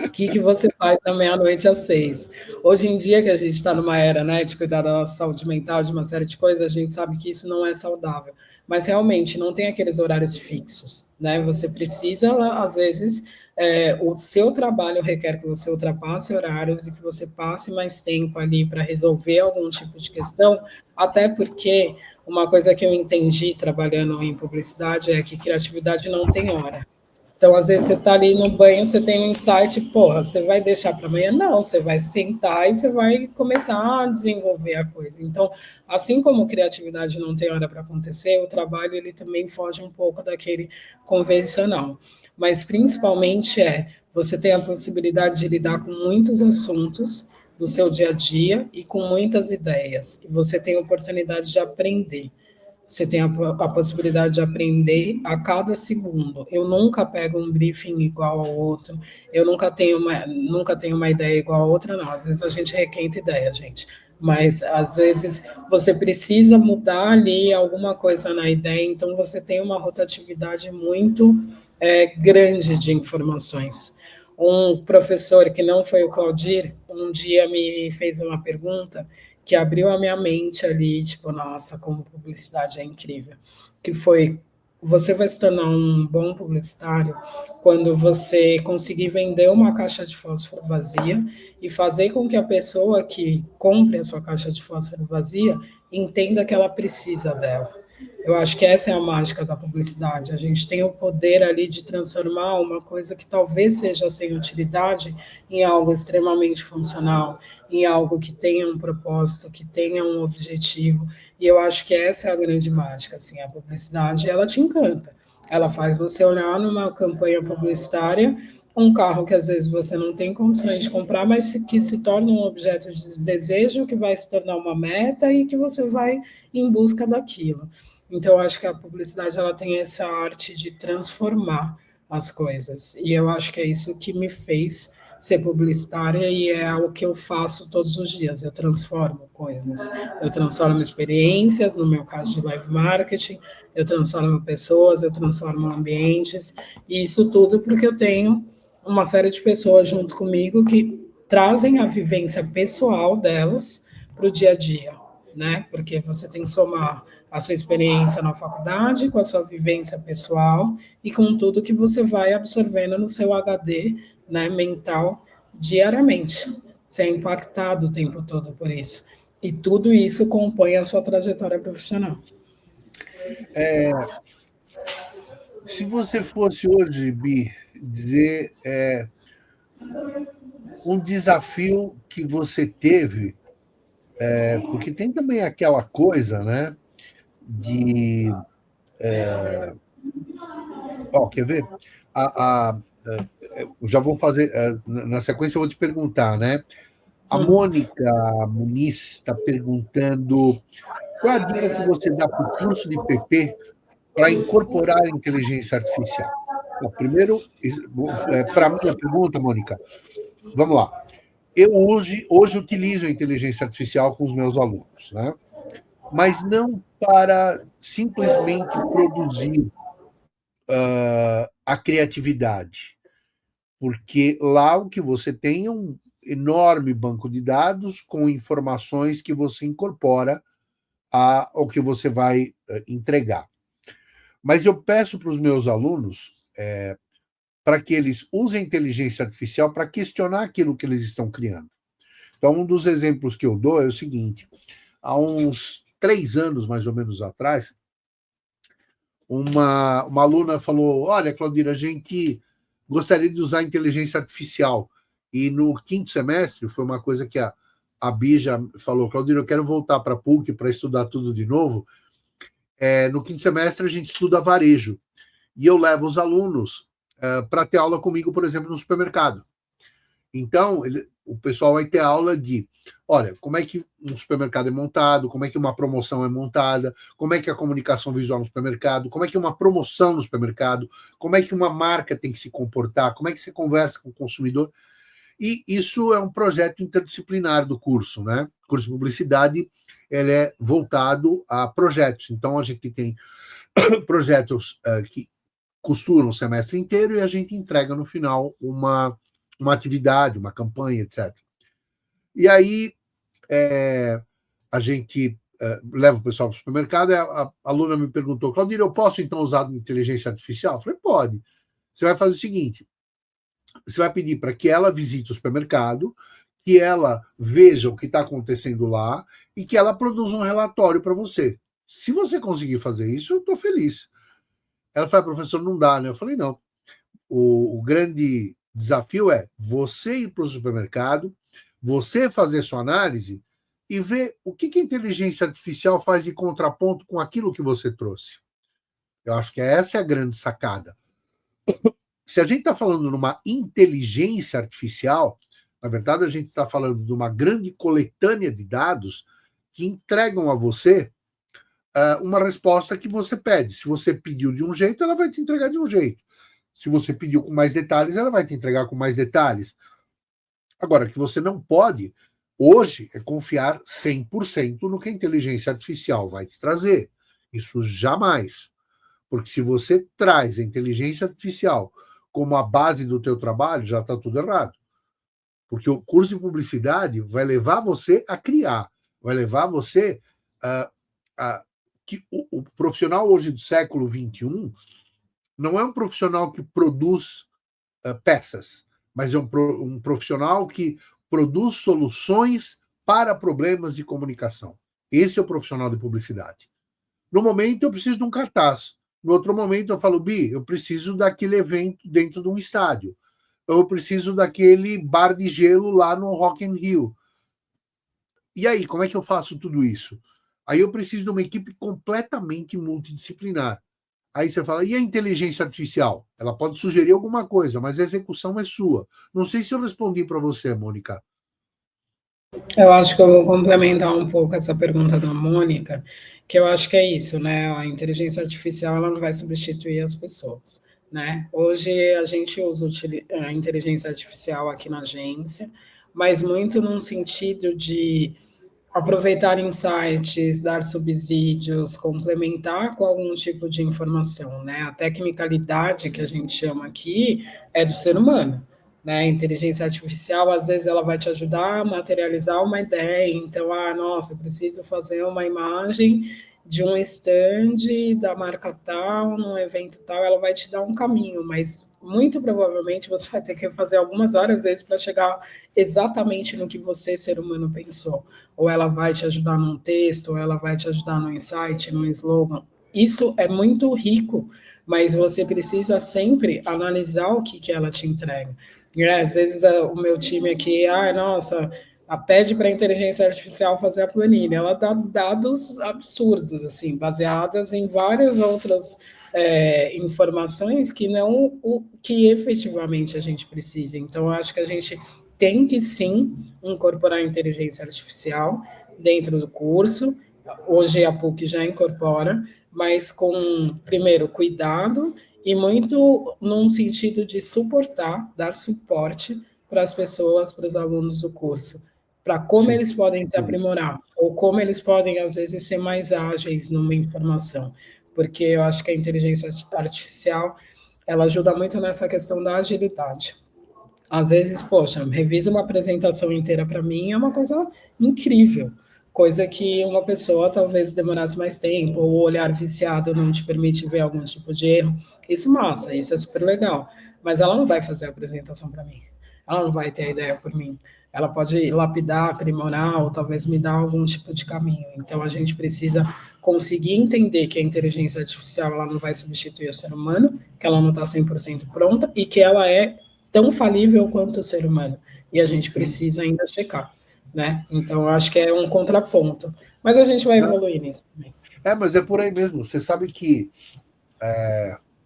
S2: o que você faz da meia-noite às 6? Hoje em dia, que a gente está numa era, né, de cuidar da nossa saúde mental, de uma série de coisas, a gente sabe que isso não é saudável. Mas realmente não tem aqueles horários fixos, né? Você precisa, às vezes, o seu trabalho requer que você ultrapasse horários e que você passe mais tempo ali para resolver algum tipo de questão, até porque uma coisa que eu entendi trabalhando em publicidade é que criatividade não tem hora. Então, às vezes, você está ali no banho, você tem um insight, porra, você vai deixar para amanhã? Não, você vai sentar e você vai começar a desenvolver a coisa. Então, assim como criatividade não tem hora para acontecer, o trabalho ele também foge um pouco daquele convencional. Mas, principalmente, você tem a possibilidade de lidar com muitos assuntos do seu dia a dia e com muitas ideias. E você tem a oportunidade de aprender. Você tem a possibilidade de aprender a cada segundo. Eu nunca pego um briefing igual ao outro, eu nunca tenho uma ideia igual a outra, não. Às vezes a gente requenta ideia, gente. Mas, às vezes, você precisa mudar ali alguma coisa na ideia, então você tem uma rotatividade muito grande de informações. Um professor, que não foi o Claudir, um dia me fez uma pergunta que abriu a minha mente ali, tipo, nossa, como publicidade é incrível, que foi, você vai se tornar um bom publicitário quando você conseguir vender uma caixa de fósforo vazia e fazer com que a pessoa que compre a sua caixa de fósforo vazia entenda que ela precisa dela. Eu acho que essa é a mágica da publicidade. A gente tem o poder ali de transformar uma coisa que talvez seja sem utilidade em algo extremamente funcional, em algo que tenha um propósito, que tenha um objetivo. E eu acho que essa é a grande mágica. Assim, a publicidade, ela te encanta. Ela faz você olhar numa campanha publicitária um carro que às vezes você não tem condições de comprar, mas que se torna um objeto de desejo, que vai se tornar uma meta e que você vai em busca daquilo. Então, acho que a publicidade ela tem essa arte de transformar as coisas. E eu acho que é isso que me fez ser publicitária e é o que eu faço todos os dias. Eu transformo coisas, eu transformo experiências, no meu caso de live marketing, eu transformo pessoas, eu transformo ambientes, e isso tudo porque eu tenho uma série de pessoas junto comigo que trazem a vivência pessoal delas para o dia a dia, né? Porque você tem que somar a sua experiência na faculdade com a sua vivência pessoal e com tudo que você vai absorvendo no seu HD, né, mental diariamente. Você é impactado o tempo todo por isso. E tudo isso compõe a sua trajetória profissional.
S1: Se você fosse hoje, Bi, dizer um desafio que você teve, porque tem também aquela coisa, né, de... quer ver? Eu já vou fazer, na sequência eu vou te perguntar, né? A Mônica Muniz está perguntando qual é a dica que você dá para o curso de PP para incorporar a inteligência artificial. Bom, primeiro, para a minha pergunta, Mônica, vamos lá. Eu hoje utilizo a inteligência artificial com os meus alunos, né? Mas não para simplesmente produzir a criatividade, porque lá o que você tem é um enorme banco de dados com informações que você incorpora ao que você vai entregar. Mas eu peço para os meus alunos para que eles usem a inteligência artificial para questionar aquilo que eles estão criando. Então, um dos exemplos que eu dou é o seguinte: há uns 3 anos, mais ou menos, atrás, uma aluna falou: olha, Claudira, a gente gostaria de usar a inteligência artificial. E no 5º semestre, foi uma coisa que a Bija falou: Claudira, eu quero voltar para a PUC para estudar tudo de novo. No 5º semestre, a gente estuda varejo. E eu levo os alunos para ter aula comigo, por exemplo, no supermercado. Então, o pessoal vai ter aula de, olha, como é que um supermercado é montado, como é que uma promoção é montada, como é que a comunicação visual no supermercado, como é que uma promoção no supermercado, como é que uma marca tem que se comportar, como é que você conversa com o consumidor. E isso é um projeto interdisciplinar do curso, né? O curso de publicidade, ele é voltado a projetos. Então, a gente tem projetos que costuram o semestre inteiro e a gente entrega no final uma atividade, uma campanha, etc. E aí a gente leva o pessoal para o supermercado, a aluna me perguntou: Claudir, eu posso então usar inteligência artificial? Eu falei: pode. Você vai fazer o seguinte, você vai pedir para que ela visite o supermercado, que ela veja o que está acontecendo lá e que ela produza um relatório para você. Se você conseguir fazer isso, eu estou feliz. Ela falou: professor, não dá, né? Eu falei: não. O grande desafio é você ir para o supermercado, você fazer sua análise e ver o que a inteligência artificial faz de contraponto com aquilo que você trouxe. Eu acho que essa é a grande sacada. Se a gente está falando numa inteligência artificial, na verdade a gente está falando de uma grande coletânea de dados que entregam a você uma resposta que você pede. Se você pediu de um jeito, ela vai te entregar de um jeito. Se você pediu com mais detalhes, ela vai te entregar com mais detalhes. Agora, que você não pode, hoje, é confiar 100% no que a inteligência artificial vai te trazer. Isso jamais. Porque se você traz a inteligência artificial como a base do teu trabalho, já está tudo errado. Porque o curso de publicidade vai levar você a criar, vai levar você que o profissional hoje do século XXI não é um profissional que produz peças, mas é um profissional que produz soluções para problemas de comunicação. Esse é o profissional de publicidade. No momento, eu preciso de um cartaz. No outro momento, eu falo, Bi, eu preciso daquele evento dentro de um estádio. Eu preciso daquele bar de gelo lá no Rock in Rio. E aí, como é que eu faço tudo isso? Aí eu preciso de uma equipe completamente multidisciplinar. Aí você fala, e a inteligência artificial? Ela pode sugerir alguma coisa, mas a execução é sua. Não sei se eu respondi para você, Mônica.
S2: Eu acho que eu vou complementar um pouco essa pergunta da Mônica, que eu acho que é isso, né? A inteligência artificial ela não vai substituir as pessoas, né? Hoje a gente usa a inteligência artificial aqui na agência, mas muito num sentido de aproveitar insights, dar subsídios, complementar com algum tipo de informação, né? A tecnicalidade que a gente chama aqui é do ser humano, né? A inteligência artificial, às vezes, ela vai te ajudar a materializar uma ideia. Então, nossa, eu preciso fazer uma imagem de um stand da marca tal, num evento tal, ela vai te dar um caminho, mas muito provavelmente você vai ter que fazer algumas várias vezes para chegar exatamente no que você, ser humano, pensou. Ou ela vai te ajudar num texto, ou ela vai te ajudar no insight, no slogan. Isso é muito rico, mas você precisa sempre analisar o que ela te entrega. Às vezes o meu time aqui, nossa, pede para a inteligência artificial fazer a planilha. Ela dá dados absurdos, assim, baseadas em várias outras informações que não o que efetivamente a gente precisa. Então, eu acho que a gente tem que sim incorporar a inteligência artificial dentro do curso. Hoje a PUC já incorpora, mas com, primeiro, cuidado e muito num sentido de suportar, dar suporte para as pessoas, para os alunos do curso, para como
S1: Sim,
S2: eles podem se aprimorar, ou como eles podem, às vezes, ser mais ágeis numa informação, porque eu acho que a inteligência artificial, ela ajuda muito nessa questão da agilidade. Às vezes, poxa, revisa uma apresentação inteira para mim, é uma coisa incrível, coisa que uma pessoa talvez demorasse mais tempo, ou o olhar viciado não te permite ver algum tipo de erro. Isso massa, isso é super legal, mas ela não vai fazer a apresentação para mim, ela não vai ter a ideia por mim. Ela pode lapidar, aprimorar, ou talvez me dar algum tipo de caminho. Então, a gente precisa conseguir entender que a inteligência artificial ela não vai substituir o ser humano, que ela não está 100% pronta e que ela é tão falível quanto o ser humano. E a gente precisa ainda checar, né? Então, eu acho que é um contraponto. Mas a gente vai evoluir nisso também.
S1: Mas é por aí mesmo. Você sabe que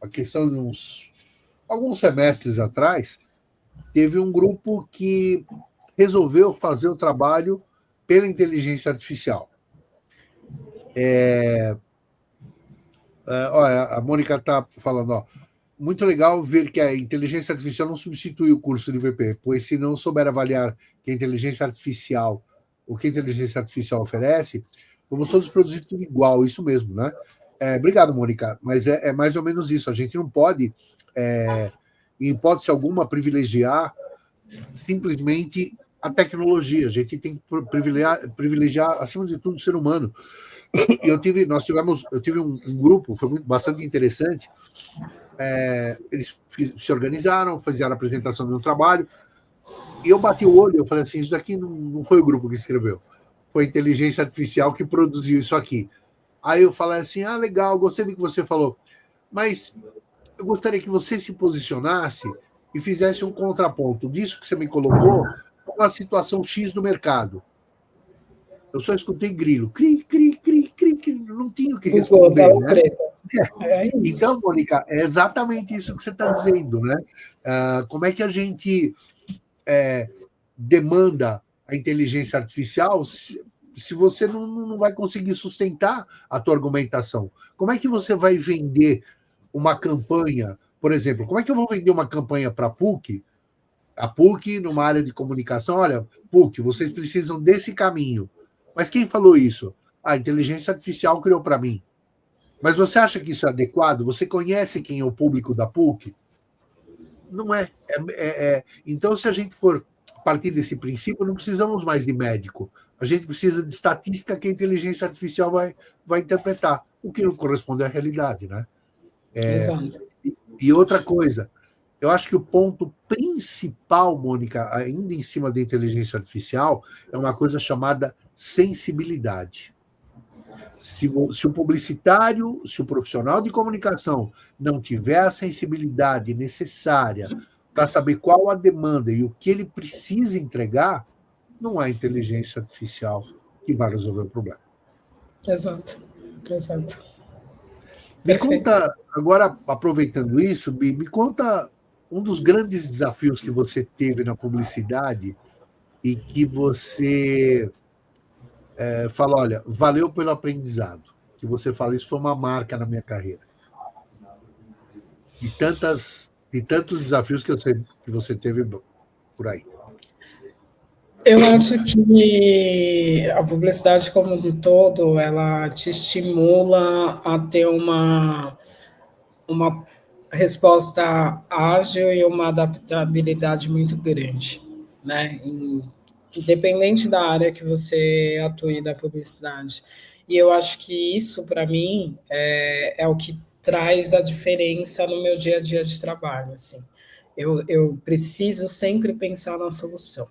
S1: a questão de alguns semestres atrás, teve um grupo que resolveu fazer o trabalho pela inteligência artificial. Olha, a Mônica está falando, muito legal ver que a inteligência artificial não substitui o curso de VP, pois se não souber avaliar que a inteligência artificial, o que a inteligência artificial oferece, vamos todos produzir tudo igual, isso mesmo, né? Obrigado, Mônica, mas é mais ou menos isso. A gente não pode, em hipótese alguma, privilegiar simplesmente a tecnologia. A gente tem que privilegiar acima de tudo, o ser humano. E eu tive um grupo, foi bastante interessante. Eles se organizaram, fizeram a apresentação do meu trabalho, e eu bati o olho, eu falei assim, isso daqui não foi o grupo que escreveu, foi a inteligência artificial que produziu isso aqui. Aí eu falei assim, legal, gostei do que você falou, mas eu gostaria que você se posicionasse e fizesse um contraponto disso que você me colocou com a situação X do mercado. Eu só escutei grilo, cri, cri, cri, cri, cri, não tinha o que responder, né? Então, Mônica, é exatamente isso que você está dizendo, né? Como é que a gente demanda a inteligência artificial se você não vai conseguir sustentar a tua argumentação? Como é que você vai vender uma campanha, por exemplo, como é que eu vou vender uma campanha para a PUC, numa área de comunicação, olha, PUC, vocês precisam desse caminho. Mas quem falou isso? A inteligência artificial criou para mim. Mas você acha que isso é adequado? Você conhece quem é o público da PUC? Não é. Então, se a gente for partir desse princípio, não precisamos mais de médico. A gente precisa de estatística que a inteligência artificial vai interpretar, o que não corresponde à realidade, né?
S2: Exato.
S1: E outra coisa, eu acho que o ponto principal, Mônica, ainda em cima da inteligência artificial, é uma coisa chamada sensibilidade. se o publicitário, se o profissional de comunicação não tiver a sensibilidade necessária para saber qual a demanda e o que ele precisa entregar, não há inteligência artificial que vai resolver o problema.
S2: Exato.
S1: Me conta, agora aproveitando isso, me conta um dos grandes desafios que você teve na publicidade e que você fala, olha, valeu pelo aprendizado. Que você fala, isso foi uma marca na minha carreira. E tantos desafios que você teve por aí.
S2: Eu acho que a publicidade como um todo, ela te estimula a ter uma resposta ágil e uma adaptabilidade muito grande, né? Independente da área que você atue da publicidade. E eu acho que isso, para mim, é o que traz a diferença no meu dia a dia de trabalho. Assim. Eu preciso sempre pensar na solução.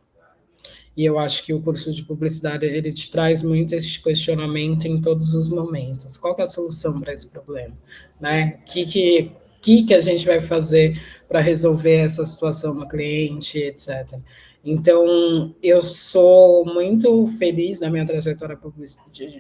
S2: E eu acho que o curso de publicidade, ele te traz muito esse questionamento em todos os momentos. Qual que é a solução para esse problema? Né? Que a gente vai fazer para resolver essa situação no cliente, etc. Então, eu sou muito feliz na minha trajetória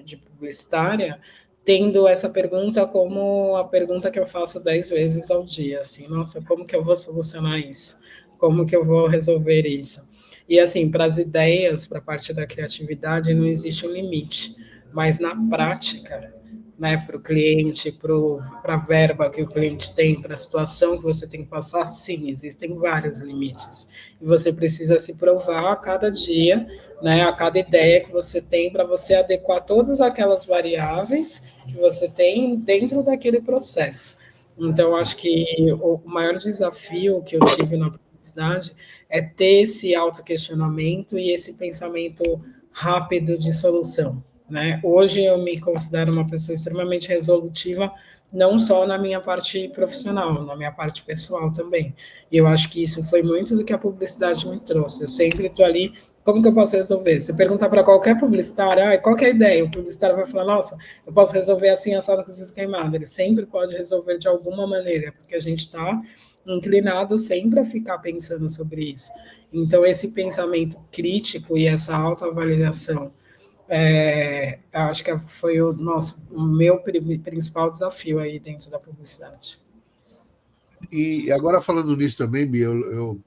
S2: de publicitária, tendo essa pergunta como a pergunta que eu faço 10 vezes ao dia, assim, nossa, como que eu vou solucionar isso? Como que eu vou resolver isso? E, assim, para as ideias, para a parte da criatividade, não existe um limite. Mas, na prática, né, para o cliente, para a verba que o cliente tem, para a situação que você tem que passar, sim, existem vários limites. E você precisa se provar a cada dia, né, a cada ideia que você tem, para você adequar todas aquelas variáveis que você tem dentro daquele processo. Então, acho que o maior desafio que eu tive na publicidade é ter esse autoquestionamento e esse pensamento rápido de solução. Né? Hoje eu me considero uma pessoa extremamente resolutiva, não só na minha parte profissional, na minha parte pessoal também. E eu acho que isso foi muito do que a publicidade me trouxe. Eu sempre estou ali, como que eu posso resolver? Se perguntar para qualquer publicitário, qual que é a ideia? O publicitário vai falar, nossa, eu posso resolver assim, assado com esses queimados. Ele sempre pode resolver de alguma maneira, porque a gente está inclinado sempre a ficar pensando sobre isso. Então, esse pensamento crítico e essa autoavaliação, acho que foi o meu principal desafio aí dentro da publicidade.
S1: E agora falando nisso também, Bia, eu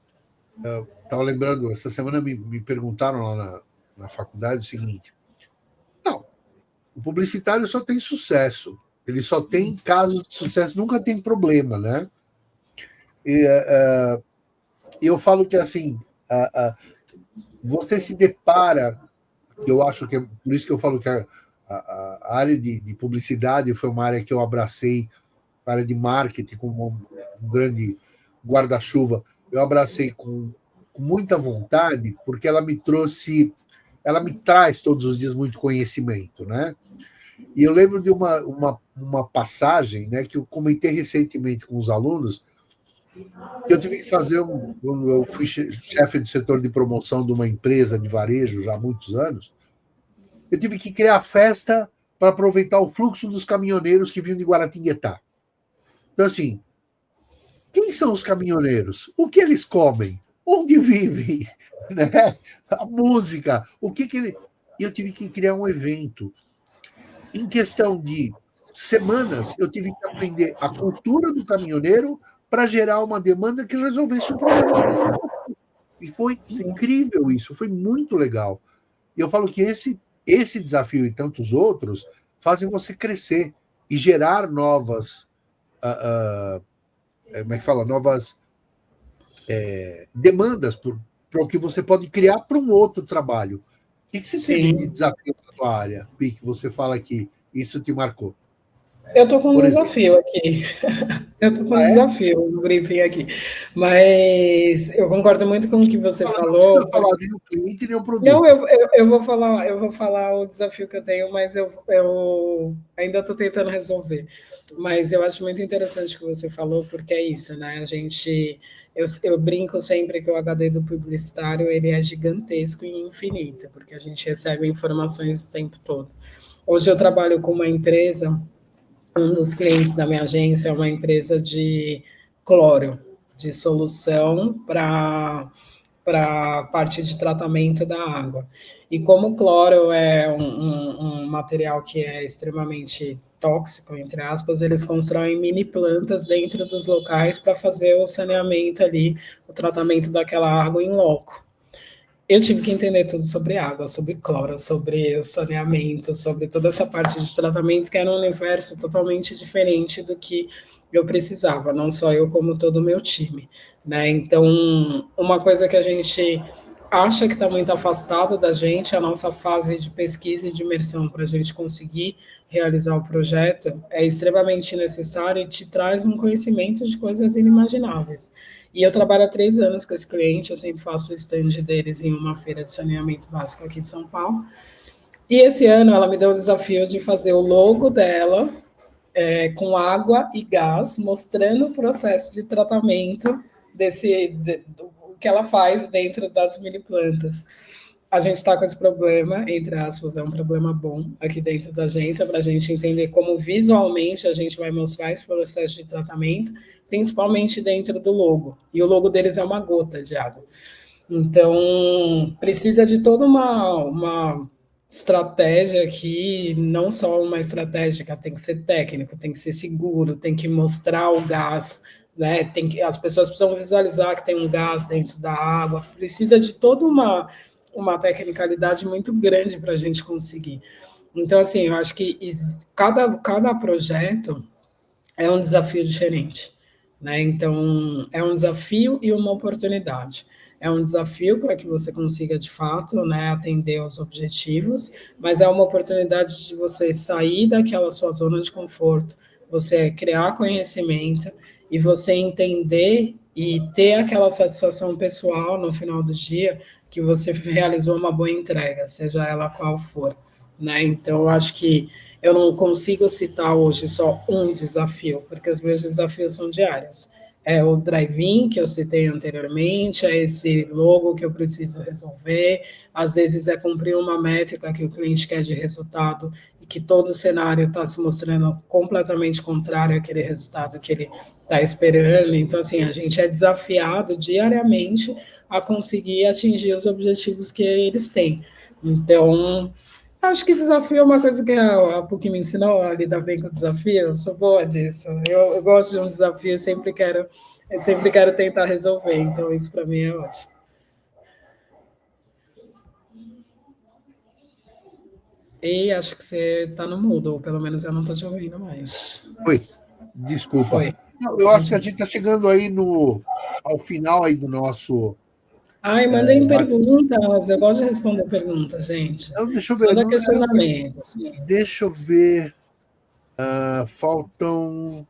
S1: estava lembrando, essa semana me perguntaram lá na faculdade o seguinte, não, o publicitário só tem sucesso, ele só tem casos de sucesso, nunca tem problema, né? E eu falo que assim, você se depara, eu acho que é por isso que eu falo que a área de publicidade foi uma área que eu abracei, a área de marketing como um grande guarda-chuva, eu abracei com muita vontade, porque ela me traz todos os dias muito conhecimento, né? E eu lembro de uma passagem, né, que eu comentei recentemente com os alunos, que eu tive que fazer eu fui chefe de setor de promoção de uma empresa de varejo já há muitos anos, eu tive que criar festa para aproveitar o fluxo dos caminhoneiros que vinham de Guaratinguetá. Então, assim, quem são os caminhoneiros? O que eles comem? Onde vivem? Né? A música, o que ele... E eu tive que criar um evento. Em questão de semanas, eu tive que aprender a cultura do caminhoneiro para gerar uma demanda que resolvesse o problema. E foi incrível isso, foi muito legal. E eu falo que esse desafio e tantos outros fazem você crescer e gerar novas, como é que fala? Novas demandas para o que você pode criar para um outro trabalho. O que você teve de desafio na sua área, Pi, que você fala que isso te marcou?
S2: Eu estou com um
S1: por exemplo.
S2: desafio aqui. Eu estou com um
S1: Ah, é?
S2: desafio no briefing aqui. Mas eu concordo muito com o que você
S1: Não precisa
S2: falou,
S1: falar
S2: porque
S1: nem o cliente nem o
S2: não,
S1: produto.
S2: eu vou falar o desafio que eu tenho, mas eu ainda estou tentando resolver. Mas eu acho muito interessante o que você falou, porque é isso, né? Eu brinco sempre que o HD do publicitário ele é gigantesco e infinito, porque a gente recebe informações o tempo todo. Hoje eu trabalho com uma empresa, um dos clientes da minha agência é uma empresa de cloro, de solução para a parte de tratamento da água. E como o cloro é um material que é extremamente tóxico, entre aspas, eles constroem mini plantas dentro dos locais para fazer o saneamento ali, o tratamento daquela água em loco. Eu tive que entender tudo sobre água, sobre cloro, sobre o saneamento, sobre toda essa parte de tratamento, que era um universo totalmente diferente do que eu precisava, não só eu, como todo o meu time. Né? Então, uma coisa que a gente acha que está muito afastado da gente, a nossa fase de pesquisa e de imersão para a gente conseguir realizar o projeto, é extremamente necessário e te traz um conhecimento de coisas inimagináveis. E eu trabalho há 3 anos com esse cliente, eu sempre faço o stand deles em uma feira de saneamento básico aqui de São Paulo. E esse ano ela me deu o desafio de fazer o logo dela com água e gás, mostrando o processo de tratamento do que ela faz dentro das mini plantas. A gente está com esse problema, entre aspas, é um problema bom aqui dentro da agência, para a gente entender como visualmente a gente vai mostrar esse processo de tratamento, principalmente dentro do logo. E o logo deles é uma gota de água. Então, precisa de toda uma estratégia aqui, não só uma estratégica, tem que ser técnico, tem que ser seguro, tem que mostrar o gás, né? As pessoas precisam visualizar que tem um gás dentro da água, precisa de toda uma tecnicalidade muito grande para a gente conseguir. Então, assim, eu acho que cada projeto é um desafio diferente, né? Então, é um desafio e uma oportunidade. É um desafio para que você consiga, de fato, né, atender aos objetivos, mas é uma oportunidade de você sair daquela sua zona de conforto, você criar conhecimento e você entender e ter aquela satisfação pessoal no final do dia que você realizou uma boa entrega, seja ela qual for, né? Então, eu acho que eu não consigo citar hoje só um desafio, porque os meus desafios são diários. É o drive-in que eu citei anteriormente, é esse logo que eu preciso resolver, às vezes é cumprir uma métrica que o cliente quer de resultado e que todo o cenário está se mostrando completamente contrário àquele resultado que ele está esperando. Então, assim, a gente é desafiado diariamente a conseguir atingir os objetivos que eles têm. Então, acho que desafio é uma coisa que a PUC me ensinou a lidar bem com o desafio. Eu sou boa disso. Eu gosto de um desafio e sempre quero tentar resolver. Então, isso para mim é ótimo. E acho que você está no mudo, ou pelo menos eu não estou te ouvindo mais.
S1: Oi, desculpa.
S2: Foi.
S1: Não, eu acho que a gente está chegando aí ao final aí do nosso
S2: Ai, mandem
S1: bate.
S2: perguntas. Eu gosto de responder perguntas, gente.
S1: Então, deixa eu ver.
S2: Manda questionamentos.
S1: Deixa eu ver. Faltam.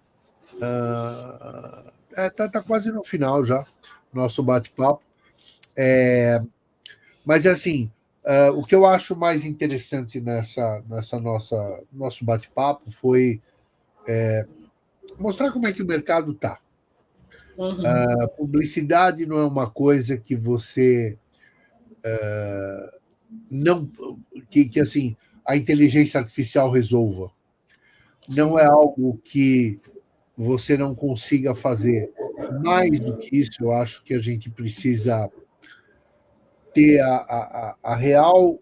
S1: Tá quase no final já, nosso bate-papo. Mas assim, o que eu acho mais interessante nessa nosso bate-papo foi mostrar como é que o mercado está.
S2: Uhum.
S1: A publicidade não é uma coisa que você não que assim a inteligência artificial resolva. Não é
S2: Sim.
S1: algo que você não consiga fazer. Mais do que isso, eu acho que a gente precisa ter a real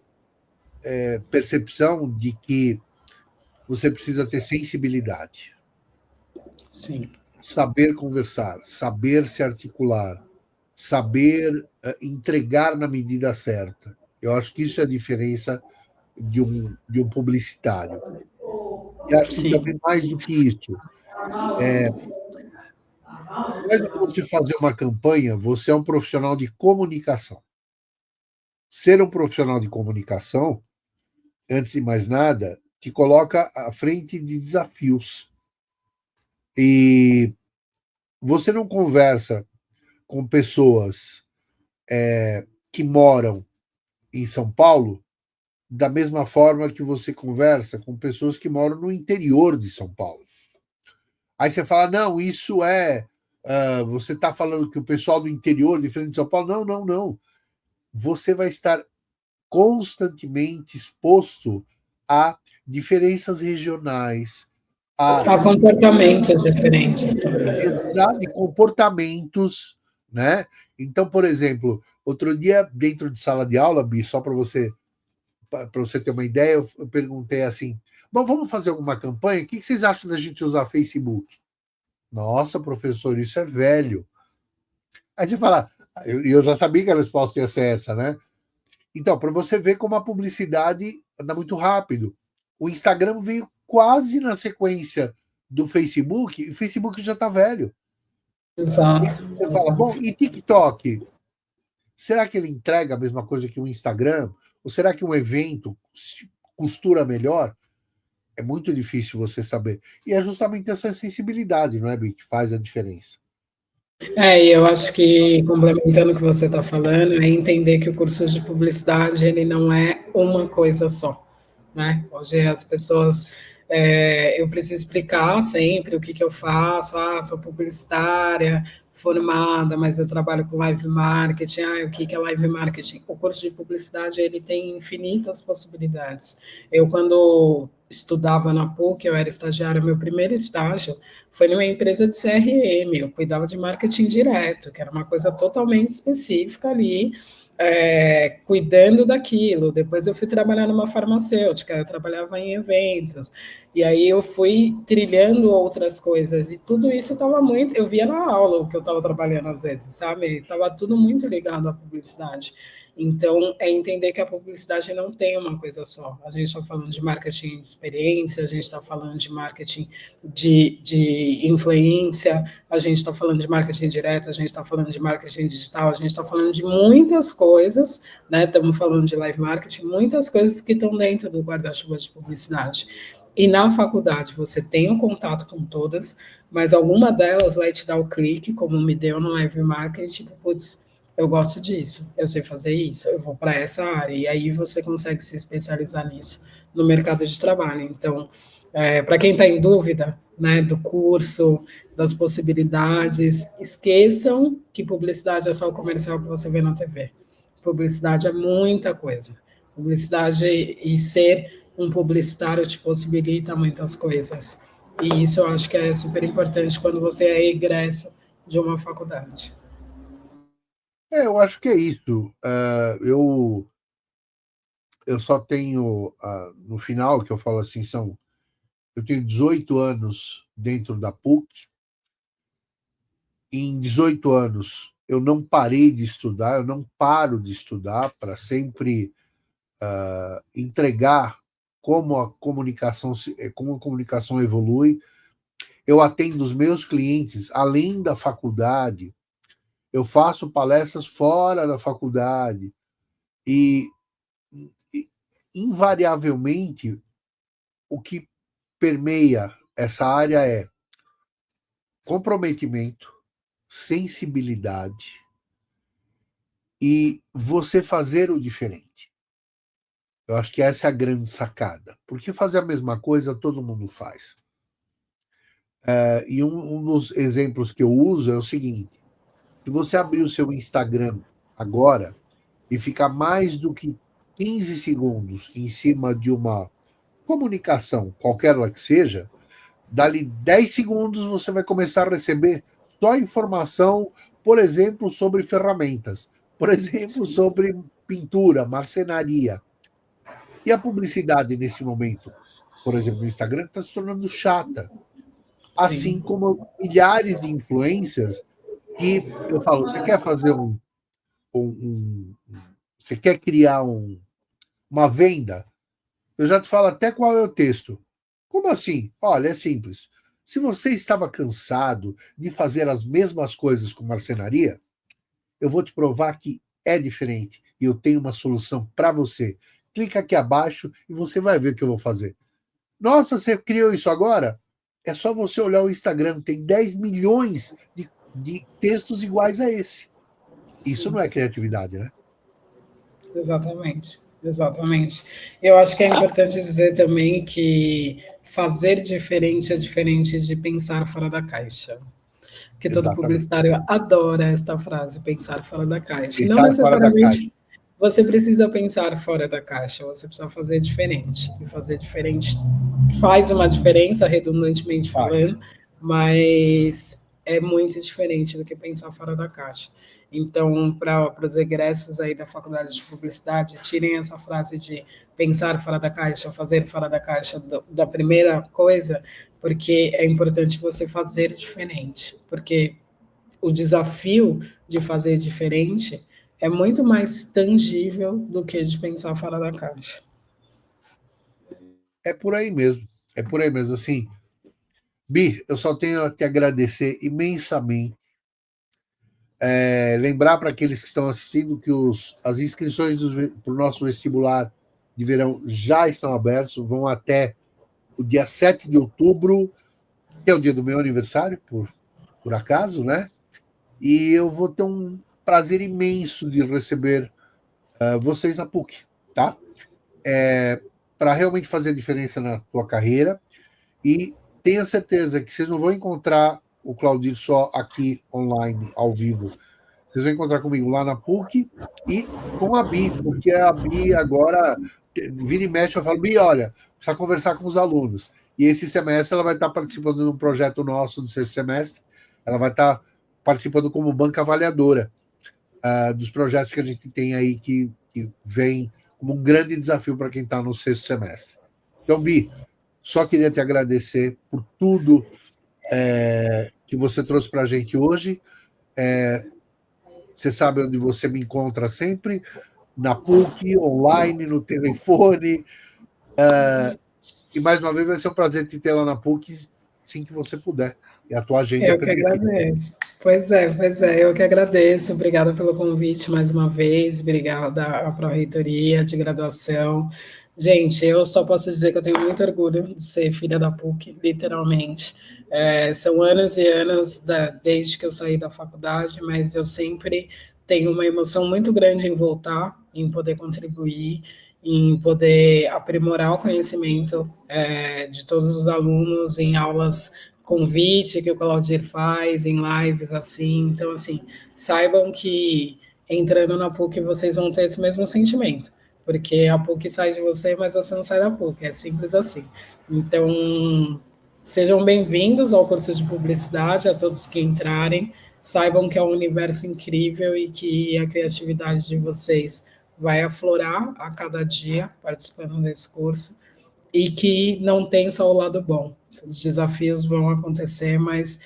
S1: percepção de que você precisa ter sensibilidade,
S2: Sim.
S1: saber conversar, saber se articular, saber entregar na medida certa. Eu acho que isso é a diferença de um publicitário. E acho que
S2: Sim.
S1: também mais do que isso, mais do que você fazer uma campanha, você é um profissional de comunicação. Ser um profissional de comunicação, antes de mais nada, te coloca à frente de desafios. E você não conversa com pessoas que moram em São Paulo da mesma forma que você conversa com pessoas que moram no interior de São Paulo. Aí você fala, não, isso você está falando que o pessoal do interior, diferente de São Paulo. Não, não, não. Você vai estar constantemente exposto a diferenças regionais,
S2: a comportamentos diferentes também.
S1: de comportamentos, né? Então, por exemplo, outro dia, dentro de sala de aula, Bi, só para você ter uma ideia, eu perguntei assim: bom, vamos fazer alguma campanha? O que vocês acham da gente usar Facebook? Nossa, professor, isso é velho. Aí você fala, eu já sabia que a resposta ia ser essa, né? Então, para você ver como a publicidade anda muito rápido. O Instagram veio quase na sequência do Facebook, e o Facebook já está velho.
S2: Exato.
S1: Você fala, bom, e TikTok? Será que ele entrega a mesma coisa que o Instagram? Ou será que um evento costura melhor? É muito difícil você saber. E é justamente essa sensibilidade, não é, Bi, que faz a diferença.
S2: E eu acho que, complementando o que você está falando, é entender que o curso de publicidade, ele não é uma coisa só, né? Hoje as pessoas, eu preciso explicar sempre o que eu faço, sou publicitária, formada, mas eu trabalho com live marketing, o que é live marketing? O curso de publicidade, ele tem infinitas possibilidades. Eu, quando estudava na PUC, eu era estagiária, meu primeiro estágio foi numa empresa de CRM, eu cuidava de marketing direto, que era uma coisa totalmente específica ali, cuidando daquilo. Depois eu fui trabalhar numa farmacêutica, eu trabalhava em eventos, e aí eu fui trilhando outras coisas, e tudo isso estava muito, eu via na aula o que eu estava trabalhando às vezes, sabe? Estava tudo muito ligado à publicidade. Então, é entender que a publicidade não tem uma coisa só. A gente está falando de marketing de experiência, a gente está falando de marketing de influência, a gente está falando de marketing direto, a gente está falando de marketing digital, a gente está falando de muitas coisas, né? Estamos falando de live marketing, muitas coisas que estão dentro do guarda-chuva de publicidade. E na faculdade você tem um contato com todas, mas alguma delas vai te dar o clique, como me deu no live marketing, tipo, putz, eu gosto disso, eu sei fazer isso, eu vou para essa área, e aí você consegue se especializar nisso no mercado de trabalho. Então, para quem está em dúvida, né, do curso, das possibilidades, esqueçam que publicidade é só o comercial que você vê na TV. Publicidade é muita coisa. Publicidade e ser um publicitário te possibilita muitas coisas. E isso eu acho que é super importante quando você é egresso de uma faculdade.
S1: Eu acho que é isso. Eu só tenho, no final, que eu falo assim, eu tenho 18 anos dentro da PUC. Em 18 anos, eu não parei de estudar, eu não paro de estudar para sempre entregar como como a comunicação evolui. Eu atendo os meus clientes além da faculdade, eu faço palestras fora da faculdade e invariavelmente, o que permeia essa área é comprometimento, sensibilidade e você fazer o diferente. Eu acho que essa é a grande sacada. Porque fazer a mesma coisa todo mundo faz. E um dos exemplos que eu uso é o seguinte: se você abrir o seu Instagram agora e ficar mais do que 15 segundos em cima de uma comunicação, qualquer ela que seja, dali 10 segundos você vai começar a receber só informação, por exemplo, sobre ferramentas, por exemplo, sobre pintura, marcenaria. E a publicidade nesse momento, por exemplo, no Instagram, está se tornando chata. Assim
S2: Sim.
S1: como milhares de influencers que eu falo, você quer fazer você quer criar uma venda? Eu já te falo até qual é o texto. Como assim? Olha, é simples. Se você estava cansado de fazer as mesmas coisas com marcenaria, eu vou te provar que é diferente e eu tenho uma solução para você. Clica aqui abaixo e você vai ver o que eu vou fazer. Nossa, você criou isso agora? É só você olhar o Instagram, tem 10 milhões de textos iguais a esse. Isso
S2: Sim.
S1: não é criatividade, né?
S2: Exatamente, exatamente. Eu acho que é importante dizer também que fazer diferente é diferente de pensar fora da caixa. Que todo
S1: Exatamente.
S2: publicitário adora esta frase, pensar fora da caixa. Não
S1: Pensar fora da caixa.
S2: necessariamente você precisa pensar fora da caixa, você precisa fazer diferente. E fazer diferente faz uma diferença, redundantemente
S1: Faz.
S2: falando, mas é muito diferente do que pensar fora da caixa. Então, para os egressos aí da faculdade de publicidade, tirem essa frase de pensar fora da caixa, fazer fora da caixa da primeira coisa, porque é importante você fazer diferente, porque o desafio de fazer diferente é muito mais tangível do que de pensar fora da caixa.
S1: É por aí mesmo. É por aí mesmo. Assim, Bi, eu só tenho a te agradecer imensamente. Lembrar para aqueles que estão assistindo que as inscrições para o nosso vestibular de verão já estão abertas, vão até o dia 7 de outubro, que é o dia do meu aniversário, por acaso, né? E eu vou ter um prazer imenso de receber vocês na PUC, tá? Para realmente fazer diferença na tua carreira. E tenha certeza que vocês não vão encontrar o Claudir só aqui online, ao vivo. Vocês vão encontrar comigo lá na PUC e com a Bi, porque a Bi agora vira e mexe, eu falo, Bi, olha, precisa conversar com os alunos. E esse semestre ela vai estar participando de um projeto nosso do sexto semestre, ela vai estar participando como banca avaliadora dos projetos que a gente tem aí que vem como um grande desafio para quem está no sexto semestre. Então, Bi, só queria te agradecer por tudo que você trouxe para a gente hoje. Você sabe onde você me encontra sempre, na PUC, online, no telefone. E mais uma vez vai ser um prazer te ter lá na PUC, assim que você puder. E a tua agenda
S2: Eu que
S1: permitir.
S2: agradeço. Pois é, eu que agradeço. Obrigada pelo convite mais uma vez, obrigada à Pró-Reitoria de Graduação. Gente, eu só posso dizer que eu tenho muito orgulho de ser filha da PUC, literalmente. São anos e anos desde que eu saí da faculdade, mas eu sempre tenho uma emoção muito grande em voltar, em poder contribuir, em poder aprimorar o conhecimento de todos os alunos em aulas convite que o Claudir faz em lives assim. Então, assim, saibam que entrando na PUC vocês vão ter esse mesmo sentimento, porque a PUC sai de você, mas você não sai da PUC, é simples assim. Então, sejam bem-vindos ao curso de publicidade, a todos que entrarem, saibam que é um universo incrível e que a criatividade de vocês vai aflorar a cada dia participando desse curso e que não tem só o lado bom. Os desafios vão acontecer, mas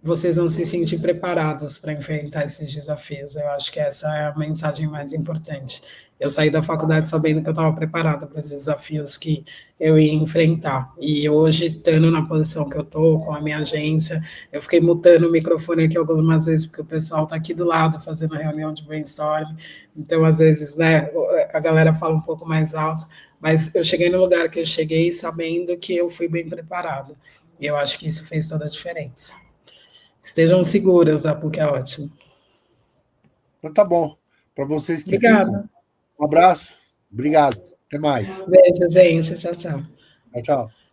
S2: vocês vão se sentir preparados para enfrentar esses desafios. Eu acho que essa é a mensagem mais importante. Eu saí da faculdade sabendo que eu estava preparada para os desafios que eu ia enfrentar. E hoje, estando na posição que eu estou, com a minha agência, eu fiquei mutando o microfone aqui algumas vezes, porque o pessoal está aqui do lado fazendo a reunião de brainstorming. Então, às vezes, né, a galera fala um pouco mais alto, mas eu cheguei no lugar que eu cheguei sabendo que eu fui bem preparada. E eu acho que isso fez toda a diferença. Estejam seguras, a PUC é ótimo.
S1: Então tá bom. Para vocês que ficam,
S2: Obrigada.
S1: um abraço. Obrigado. Até mais.
S2: Beijo, gente. Tchau, tchau.
S1: Tchau, tchau.